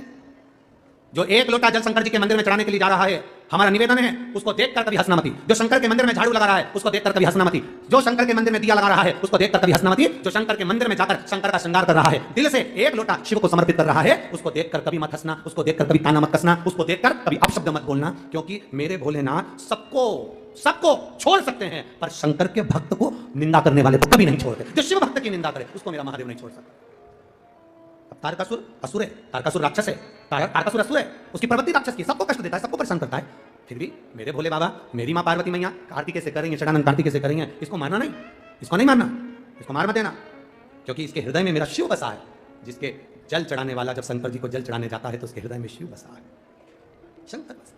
जो 1 लोटा जल शंकर जी के मंदिर में चढ़ाने के लिए जा रहा है, हमारा निवेदन है उसको देखकर कभी हंसना मती। जो शंकर के मंदिर में झाड़ू लगा रहा है उसको देखकर कभी हंसना मती। जो शंकर के मंदिर में दिया लगा रहा है उसको देखकर कभी हंसना मती। जो शंकर के मंदिर में जाकर शंकर का श्रृंगार कर रहा है, दिल से 1 लोटा शिव को समर्पित कर रहा है, उसको देखकर कभी मत हंसना, उसको देखकर कभी ताना मत कसना, उसको देखकर कभी अपशब्द मत बोलना, क्योंकि मेरे भोलेनाथ सबको छोड़ सकते हैं, पर शंकर के भक्त को निंदा करने वाले को कभी नहीं छोड़ते। जो शिव भक्त की निंदा करे उसको मेरा महादेव नहीं छोड़ सकता। तारकासुर असुर है, तारकासुर राक्षस है, तारकासुर असुर है, उसकी प्रवृत्ति राक्षस की, सबको कष्ट देता है, सबको परेशान करता है। फिर भी मेरे भोले बाबा, मेरी मां पार्वती मैया कार्तिकेय से कर रही है, षडानंद कार्तिकेय से कर रही है, इसको मारना नहीं, इसको नहीं मारना, इसको मार मत देना, क्योंकि इसके हृदय में मेरा शिव बसा है। जिसके जल चढ़ाने वाला जब शंकर जी को जल चढ़ाने जाता है तो उसके हृदय में शिव बसा है, शंकर बसा।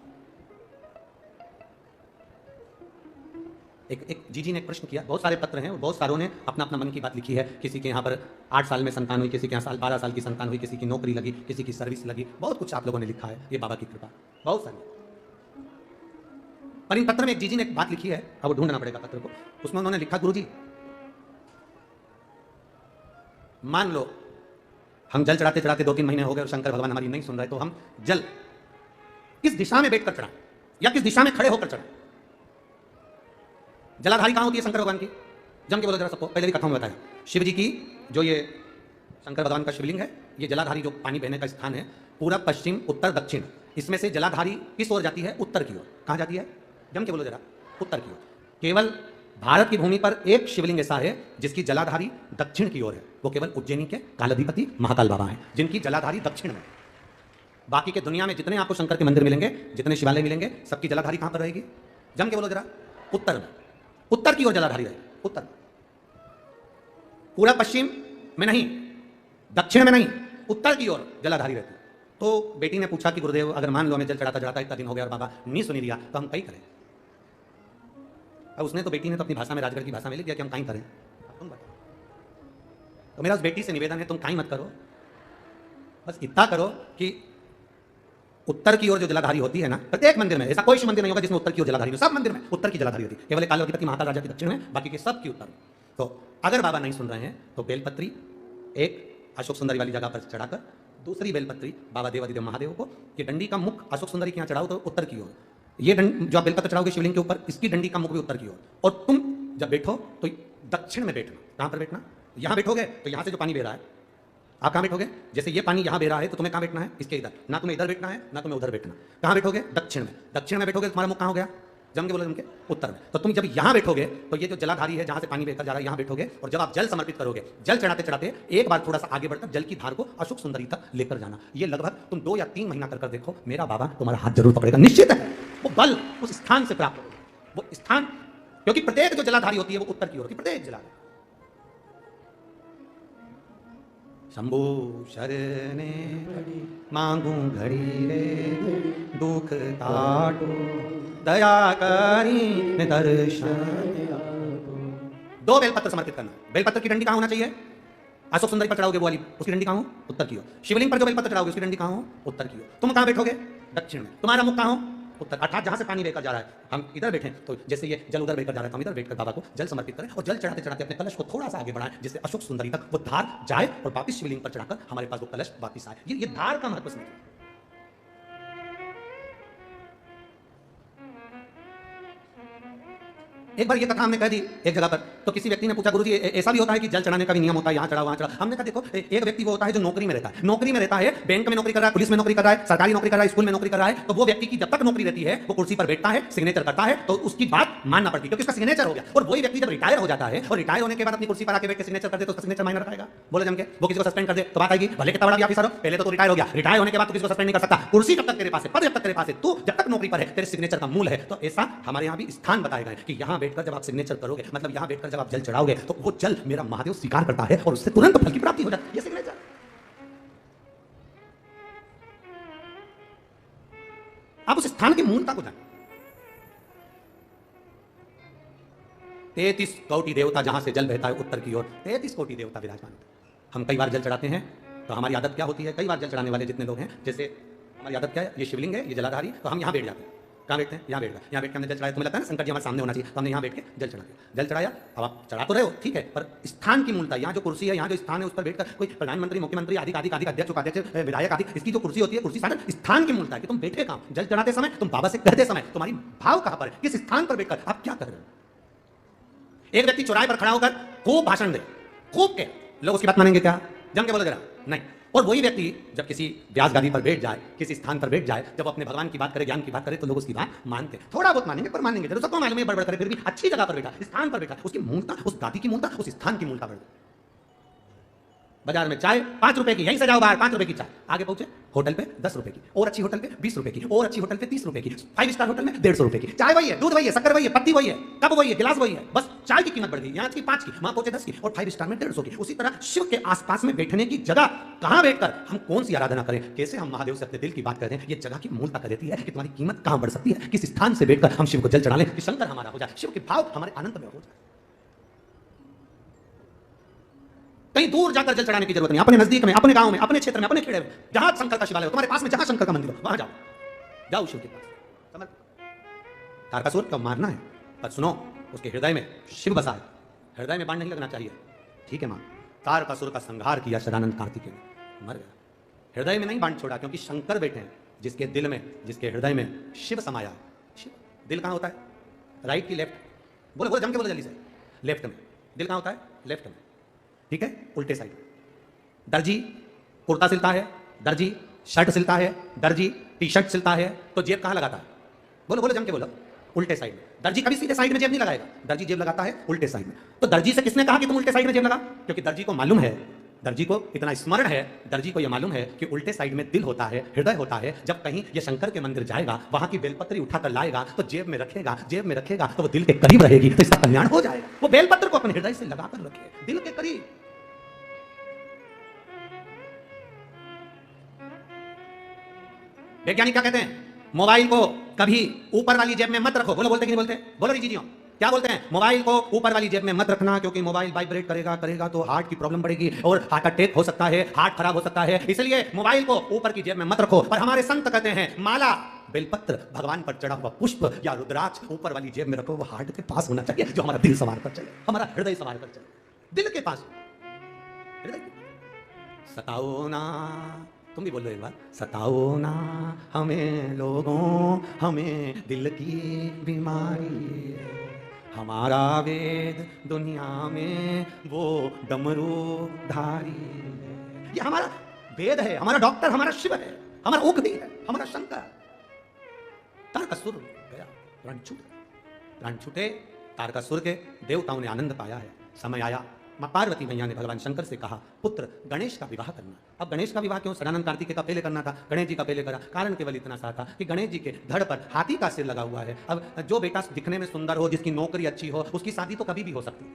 एक जीजी ने एक प्रश्न किया, बहुत सारे पत्र हैं और बहुत सारों ने अपना अपना मन की बात लिखी है। किसी के यहाँ पर 8 साल में संतान हुई, किसी के यहाँ 12 साल की संतान हुई, किसी की नौकरी लगी, किसी की सर्विस लगी, बहुत कुछ आप लोगों ने लिखा है, ये बाबा की कृपा, बहुत सारी। पर इन पत्र में एक जीजी ने एक बात लिखी है, अब वो ढूंढना पड़ेगा पत्र को। उसमें उन्होंने लिखा, गुरुजी मान लो हम जल चढ़ाते चढ़ाते 2-3 महीने हो गए और शंकर भगवान हमारी नहीं सुन रहे, तो हम जल किस दिशा में बैठकर चढ़ाएं या किस दिशा में खड़े होकर चढ़ाएं? जलाधारी कहां होती है शंकर भगवान की? जम के बोलो जरा सबको, पहले भी कथा में बताया। शिव जी की जो ये शंकर भगवान का शिवलिंग है, ये जलाधारी जो पानी बहने का स्थान है, पूरब पश्चिम उत्तर दक्षिण, इसमें से जलाधारी किस ओर जाती है? उत्तर की ओर। कहां जाती है? जम के बोलो जरा, उत्तर की ओर। केवल भारत की भूमि पर एक शिवलिंग ऐसा है जिसकी जलाधारी दक्षिण की ओर है, वो केवल उज्जैनी के कालाधिपति महाकाल बाबा हैं, जिनकी जलाधारी दक्षिण में। बाकी के दुनिया में जितने आपको शंकर के मंदिर मिलेंगे, जितने शिवालय मिलेंगे, सबकी जलाधारी कहां पर रहेगी? जम के बोलो जरा, उत्तर में। उत्तर की ओर जलाधारी रहेगी, उत्तर। पूरा पश्चिम में नहीं, दक्षिण में नहीं, उत्तर की ओर जलाधारी रहती। तो बेटी ने पूछा कि गुरुदेव अगर मान लो हमें जल चढ़ाता चढ़ाता इतना दिन हो गया और बाबा नहीं सुनी दिया, तो हम कहीं करें? अब उसने तो बेटी ने तो अपनी भाषा में, राजगढ़ की भाषा में लिख दिया कि हम कहीं करें। तुम बताओ। तो मेरा उस बेटी से निवेदन है, तुम कहीं मत करो, बस इतना करो कि उत्तर की ओर जो जलाधारी होती है ना, प्रत्येक मंदिर में, ऐसा कोई शिव मंदिर नहीं होगा जिसमें उत्तर की ओर जलाधारी हो, सब मंदिर में उत्तर की जलाधारी होती है, केवल कालाधिपति महाकाल राजा की दक्षिण में, बाकी के सब की उत्तर में। तो अगर बाबा नहीं सुन रहे हैं तो बेलपत्री एक अशोक सुंदरी वाली जगह पर चढ़ाकर, दूसरी बेलपत्री बाबा देवादिदेव महादेव को, ये डंडी का मुख अशोक सुंदरी के यहाँ चढ़ाओ तो उत्तर की ओर, ये जो आप बेलपत्र चढ़ाओगे शिवलिंग के ऊपर, इसकी डंडी का मुख भी उत्तर की ओर। और तुम जब बैठो तो दक्षिण में बैठना। कहां पर बैठना? यहां बैठोगे तो यहां से जो पानी बह रहा है, आप कहां बैठोगे? जैसे ये पानी यहां बह रहा है तो तुम्हें कहां बैठना है? इसके इधर। ना तुम्हें इधर बैठना है ना तुम्हें उधर बैठना। कहां बैठोगे? दक्षिण में। दक्षिण में बैठोगे तो तुम्हारा मुख कहां हो गया? जम के बोलो, जम के उत्तर में। तो तुम जब यहां बैठोगे तो ये जो जलाधारी है जहां से पानी बहकर जा रहा है, यहां बैठोगे, और जब आप जल समर्पित करोगे, जल चढ़ाते चढ़ाते एक बार थोड़ा सा आगे बढ़कर जल की धार को अशोक सुंदरी तक लेकर जाना। ये लगभग तुम 2 या 3 महीना कर देखो, मेरा बाबा तुम्हारा हाथ जरूर पकड़ेगा, निश्चित है। वो बल उस स्थान से प्राप्त होगा, वो स्थान, क्योंकि प्रत्येक जो जलाधारी होती है वो उत्तर की ओर की, प्रत्येक जलाधारी। शंभु शरणे मांगू घड़ी रे, दुख काटो दया करी दर्शन। 2 बेलपत्र समर्पित करना। बेलपत्र की डंडी कहां होना चाहिए? अशोक सुंदरी पर चढ़ाओगे वो वाली, उसकी डंडी कहां हो? उत्तर की ओर। शिवलिंग पर जो बेलपत्र चढ़ाओगे उसकी डंडी कहां हो? उत्तर की ओर। तुम कहां बैठोगे? दक्षिण में। तुम्हारा मुख कहां हो? उत्तर। अर्थात जहां से पानी बहकर जा रहा है, हम इधर बैठे तो जैसे ये जल उधर बहकर जा रहा है तो हम इधर बैठकर बाबा को जल समर्पित करें और जल चढ़ाते चढ़ाते अपने कलश को थोड़ा सा आगे बढ़ाएं, जिससे अशोक सुंदरी तक वो धार जाए और वापिस शिवलिंग पर चढ़ाकर हमारे पास वो कलश वापिस आए। ये धार का महत्व समझिए। एक बार ये कथा हमने कह दी एक जगह पर, तो किसी व्यक्ति ने पूछा, गुरुजी ऐसा भी होता है कि जल चढ़ाने का भी नियम होता है, यहाँ चढ़ाओ वहाँ चढ़ाओ? हमने कहा देखो, एक व्यक्ति वो होता है जो नौकरी में रहता है, नौकरी में रहता है, बैंक में नौकरी कर रहा है, पुलिस में नौकरी कर रहा है, सरकारी नौकरी कर रहा है, स्कूल में नौकरी कर रहा है, तो वो व्यक्ति की जब तक नौकरी रहती है वो कुर्सी पर बैठता है, सिग्नेचर करता है, तो उसकी बात मानना पड़ती है क्योंकि उसका सिग्नेचर हो गया। और वही व्यक्ति जब रिटायर हो जाता है और रिटायर होने के बाद अपनी कुर्सी पर आके बैठ के सिग्नेचर कर दे तो उसका सिग्नेचर मायने रखेगा? बोले जम के। वो किसी को सस्पेंड कर दे तो बात आएगी, भले कितना बड़ा भी ऑफिसर हो, पहले तो रिटायर हो गया, रिटायर होने के बाद तो किसी को सस्पेंड नहीं कर सकता। कुर्सी जब तक तेरे पास है, पद जब तक तेरे पास है, तू जब तक नौकरी पर है, तेरे सिग्नेचर का मूल है। तो ऐसा हमारे यहाँ भी स्थान बताए गए कि यहाँ बैठकर जब आप सिग्नेचर करोगे, मतलब यहाँ बैठकर जब आप जल चढ़ाओगे तो वो जल मेरा महादेव स्वीकार करता है और उससे तुरंत फल की प्राप्ति हो जाती है। ये सिग्नेचर। आप उस स्थान की मूलता को जानें। 33 कोटि देवता जहां से जल बहता है उत्तर की ओर, 33 कोटि देवता विराजमान होते हैं। हम कई बार जल चढ़ाते हैं तो हमारी आदत क्या होती है, कई बार जल चढ़ाने वाले जितने लोग हैं, जैसे हमारी आदत क्या है, ये शिवलिंग है, ये जलाधारी, तो हम यहाँ बैठ जाते हैं। कहाँ बैठते हैं? यहाँ बैठ गए, यहाँ बैठ के हमने जल चढ़ाया, तुम्हें लगता है ना शंकर जी हमारे सामने होना चाहिए, तो हमने यहाँ बैठ के जल चढ़ा दिया। जल चढ़ाया, अब आप चढ़ा तो रहे हो, ठीक है, पर स्थान की मूलता, यहाँ जो कुर्सी है, यहाँ जो स्थान है, उस पर बैठकर कोई प्रधानमंत्री, मुख्यमंत्री आदि आदि आदि अध्यक्ष उपाध्यक्ष विधायक आदि, इसकी जो कुर्सी होती है, कुर्सी स्थान की मूलता है कि तुम बैठे कहाँ? जल चढ़ाते समय, तुम बाबा से कहते समय तुम्हारी भाव कहाँ पर है, किस स्थान पर बैठकर आप क्या कर रहे हो? एक व्यक्ति चौराहे पर खड़ा होकर खूब भाषण दे, खूब के, लोग उसकी बात मानेंगे क्या? जम के बोलो जरा, नहीं। और वही व्यक्ति जब किसी व्यास गादी पर बैठ जाए, किसी स्थान पर बैठ जाए, जब अपने भगवान की बात करे, ज्ञान की बात करे, तो लोग उसकी बात मानते हैं। थोड़ा बहुत मानेंगे पर मानेंगे जरूर। सबको मालूम है बड़बड़ करे, फिर भी अच्छी जगह पर बैठा, स्थान पर बैठा, उसकी मूलता, उस गादी की मूलता, उस स्थान की मूलता बढ़। बाजार में चाय 5 रुपए की, यहीं से जाओ बाहर 5 रुपए की चाय। आगे पहुंचे होटल पे 10 रुपए की, और अच्छी होटल पे 20 रुपए की, और अच्छी होटल पे 30 रुपए की, 5 स्टार होटल में 150 रुपए की। चाय वही है, दूध वही है, शक्कर वही है, पत्ती वही है, कप वही है, गिलास वही है, बस चाय की कीमत बढ़ गई, यहाँ की 5 की, वहां पहुंचे 10 की, और 5 स्टार में 150 की। उसी तरह शिव के आसपास में बैठने की जगह कहां बैठकर हम कौन सी आराधना करें, कैसे हम महादेव से अपने दिल की बात करें, ये जगह की मूलता कर देती है कि तुम्हारी कीमत कहां बढ़ सकती है। किस स्थान से बैठकर हम शिव को जल चढ़ा लें कि शंकर हमारा हो जाए, शिव के भाव हमारे अनंत में हो जाए। कहीं दूर जाकर जल चढ़ाने की जरूरत नहीं, अपने नजदीक में, अपने गांव में, अपने क्षेत्र में, अपने खेड़े में, जहां शंकर का शिवालय हो, तुम्हारे पास में जहां शंकर का मंदिर हो, वहां जाओ, जाओ शिव के पास। समझ, तारकासुर का मारना है, पर सुनो उसके हृदय में शिव बसा है, हृदय में बाण नहीं लगना चाहिए। ठीक है मां, तारकासुर का संहार किया सदानंद कार्तिकेय ने, मर गया, हृदय में नहीं बाण छोड़ा, क्योंकि शंकर बैठे हैं जिसके दिल में, जिसके हृदय में शिव समाया है। शिव, दिल कहां होता है, राइट की लेफ्ट, बोलो बोलो जम के बोलो जल्दी से, लेफ्ट में। दिल कहां होता है, लेफ्ट में, ठीक है, उल्टे साइड। दर्जी कुर्ता सिलता है, दर्जी शर्ट सिलता है, दर्जी टी शर्ट सिलता है, तो जेब कहां लगाता है, बोलो बोलो जम के बोलो, उल्टे साइड में। दर्जी कभी सीधे साइड में जेब नहीं लगाएगा, दर्जी जेब लगाता है उल्टे साइड में। तो दर्जी से किसने कहा कि तुम उल्टे साइड में जेब लगा, क्योंकि दर्जी को मालूम है, दर्जी को इतना स्मरण है, दर्जी को यह मालूम है कि उल्टे साइड में दिल होता है, हृदय होता है। जब कहीं ये शंकर के मंदिर जाएगा, वहां की बेलपत्री उठाकर लाएगा, तो जेब में रखेगा, जेब में रखेगा तो वो दिल के करीब रहेगी, तो इसका कल्याण हो जाएगा। वो बेलपत्र को अपने हृदय से लगाकर रखे, दिल के करीब। वैज्ञानिक क्या कहते हैं, मोबाइल को कभी ऊपर वाली जेब में मत रखो, बोलो बोलते कि नहीं बोलते, बोलो जी क्या बोलते हैं, मोबाइल को ऊपर वाली जेब में मत रखना, क्योंकि मोबाइल वाइब्रेट करेगा तो हार्ट की प्रॉब्लम बढ़ेगी और हार्ट अटैक हो सकता है, हार्ट खराब हो सकता है, इसलिए मोबाइल को ऊपर की जेब में मत रखो। पर हमारे संत कहते हैं माला, बेलपत्र, भगवान पर चढ़ा हुआ पुष्प या रुद्राक्ष ऊपर वाली जेब में रखो, वो हार्ट के पास होना चाहिए, जो हमारा दिल संवार कर चले, हमारा हृदय संवार कर चले, दिल के पास, हृदय। सताओ ना, तुम भी बोलो एक बार, सताओ ना हमें लोगों, हमें दिल की बीमारी, हमारा वेद दुनिया में वो डमरू धारी। ये हमारा वेद है, हमारा डॉक्टर, हमारा शिव है, हमारा ओखदी है, हमारा शंकर। तारकासुर गया, प्राण छूटे, तारकासुर के देवताओं ने आनंद पाया है। समय आया, मां पार्वती मैया ने भगवान शंकर से कहा, पुत्र गणेश का विवाह करना। अब गणेश का विवाह क्यों, सदानंद कार्तिकेय का पहले करना था, गणेश जी का पहले करा। कारण केवल इतना सा था कि गणेश जी के धड़ पर हाथी का सिर लगा हुआ है। अब जो बेटा दिखने में सुंदर हो, जिसकी नौकरी अच्छी हो, उसकी शादी तो कभी भी हो सकती है।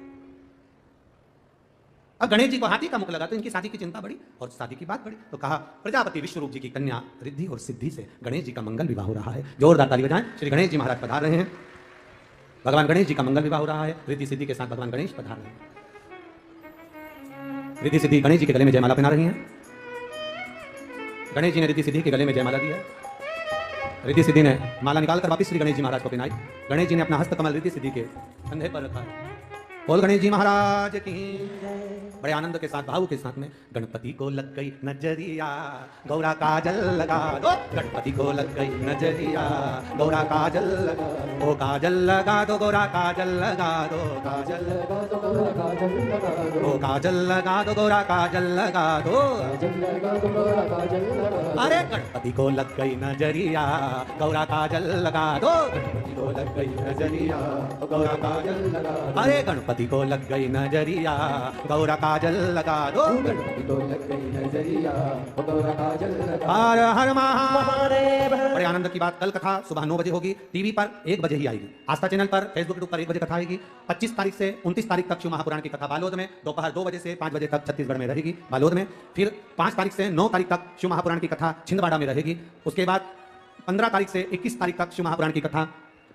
अब गणेश जी को हाथी का मुख लगा तो इनकी शादी की चिंता बढ़ी और शादी की बात बढ़ी, तो कहा प्रजापति विश्वरूप जी की कन्या रिद्धि और सिद्धि से गणेश जी का मंगल विवाह हो रहा है। जोरदार ताली बजाएं, श्री गणेश जी महाराज पधार रहे हैं। भगवान गणेश जी का मंगल विवाह हो रहा है, रिद्धि सिद्धि के साथ भगवान गणेश पधार रहे हैं। रिद्धि सिद्धि गणेश जी के गले में जयमाला पहना रही हैं। गणेश जी ने रिद्धि सिद्धि के गले में जयमाला दी है। रिद्धि सिद्धि ने माला निकालकर वापिस श्री गणेश जी महाराज को पहनाई। गणेश जी ने अपना हस्त कमल रिद्धि सिद्धि के कंधे पर रखा है। बोल गणेश जी महाराज की। बड़े आनंद के साथ, भाव के साथ में, गणपति को लग गई नजरिया, गौरा काजल लगा दो, गणपति को लग गई नजरिया, गौरा काजल लगा दो, काजल लगा दो, गौरा काजल लगा दो, काजल लगा दो, गौरा काजल लगा दो, काजल लगा दो, गौरा काजल लगा दो, काजल लगा दो, गौरा काजल लगा दो। अरे गणपति को लग गई नजरिया, गौरा काजल लगा दो, गणपति को लग गई नजरिया, गौरा काजल लगा दो। अरे गणपति को लग गई नजरिया, गौरा काजल लगा दो, गणपति को लग गई नजरिया, गौरा काजल लगा। हर हर महादेव। बड़े आनंद की बात, कल कथा सुबह 9 बजे होगी, टीवी पर 1 बजे ही आएगी, आस्था चैनल पर, फेसबुक यूट्यूब पर 1 बजे कथा आएगी। 25 तारीख से 29 तारीख तक शिव महापुराण की कथा बालोद में, दोपहर 2 बजे से 5 बजे तक छत्तीसगढ़ में रहेगी बालोद में। फिर 5 तारीख से 9 तारीख तक शिव महापुराण की कथा छिंदवाड़ा में रहेगी। उसके बाद 15 तारीख से 21 तारीख तक शिव महापुराण की कथा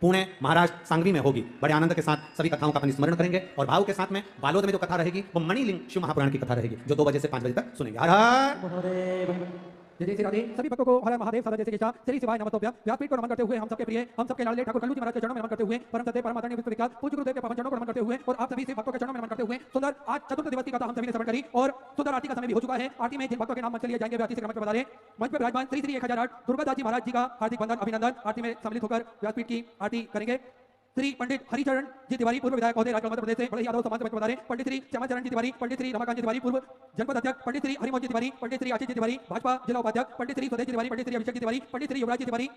पुणे महाराष्ट्र सांगली में होगी। बड़े आनंद के साथ सभी कथाओं का अपन स्मरण करेंगे और भाव के साथ में बालोद में जो कथा रहेगी वो मणिलिंग शिव महापुराण की कथा रहेगी, जो 2 बजे से 5 बजे तक सुनेंगे। हर हर जय श्री राधे। सभी भक्तों को हर हर महादेव सदा जैसे की इच्छा श्री शिवाय नमस्तोभ्यम। व्यासपीठ को नमन करते हुए हम सबके प्रिय, हम सबके लाडले ठाकुर कल्लू जी महाराज के चरणों में नमन करते हुए, परम सत्य परम आदरणीय विश्वविख्यात पूज्य गुरुदेव के पावन चरणों को नमन करते हुए और आप सभी से भक्तों के चरणों में नमन करते हुए सुंदर आज चतुर्थ दिवस की कथा हम सभी ने श्रवण करी और सुंदर आरती का समय भी हो चुका है। आरती में जिन भक्तों के नाम मंच लिए जाएंगे वे आरती से मंच पर बता मंच पर विराजमान श्री श्री 1008 दुर्गादास जी महाराज जी का हार्दिक वंदन अभिनंदन। आरती में सम्मिलित होकर व्यासपीठ की आरती करेंगे श्री पंडित हरिचरण जी तिवारी, पूर्व विधायक महोदय राजगढ़ मध्य प्रदेश से, बड़े यादव समाज से बता रहे, पंडित श्री श्यामाचरण जी तिवारी, पंडित श्री रमाकांत जी तिवारी, पूर्व जनपद अध्यक्ष, पंडित श्री हरिमोहन जी तिवारी, पंडित श्री आशीष जी तिवारी, भाजपा जिला उपाध्यक्ष, पंडित श्री स्वदेश जी तिवारी, पंडित श्री अभिषेक जी तिवारी, पंडित श्री युवराज जी तिवारी,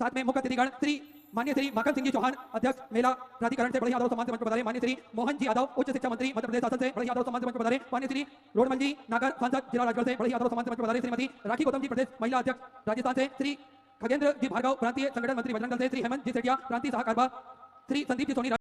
साथ में मुख्य अतिथिगण श्री माननीय श्री माखन सिंह जी चौहान, अध्यक्ष मेला प्राधिकरण से बड़े आदर और सम्मान से मंच पर पधारे। माननीय श्री मोहन जी यादव, उच्च शिक्षा मंत्री मध्य प्रदेश शासन से बड़े आदर और सम्मान से मंच पर पधारे। माननीय श्री रोडमल जी नागर, सांसद जिला राजगढ़ से बड़े आदर और सम्मान से मंच पर पधारे। श्रीमती राखी गौतम जी, प्रदेश महिला अध्यक्ष राजस्थान से। श्री खगेंद्र जी भार्गव, प्रांतीय संगठन मंत्री बजरंग दल से। श्री हेमंत जी सेठिया, प्रांतीय सह कार्यवाह। श्री संदीप जी सोनी।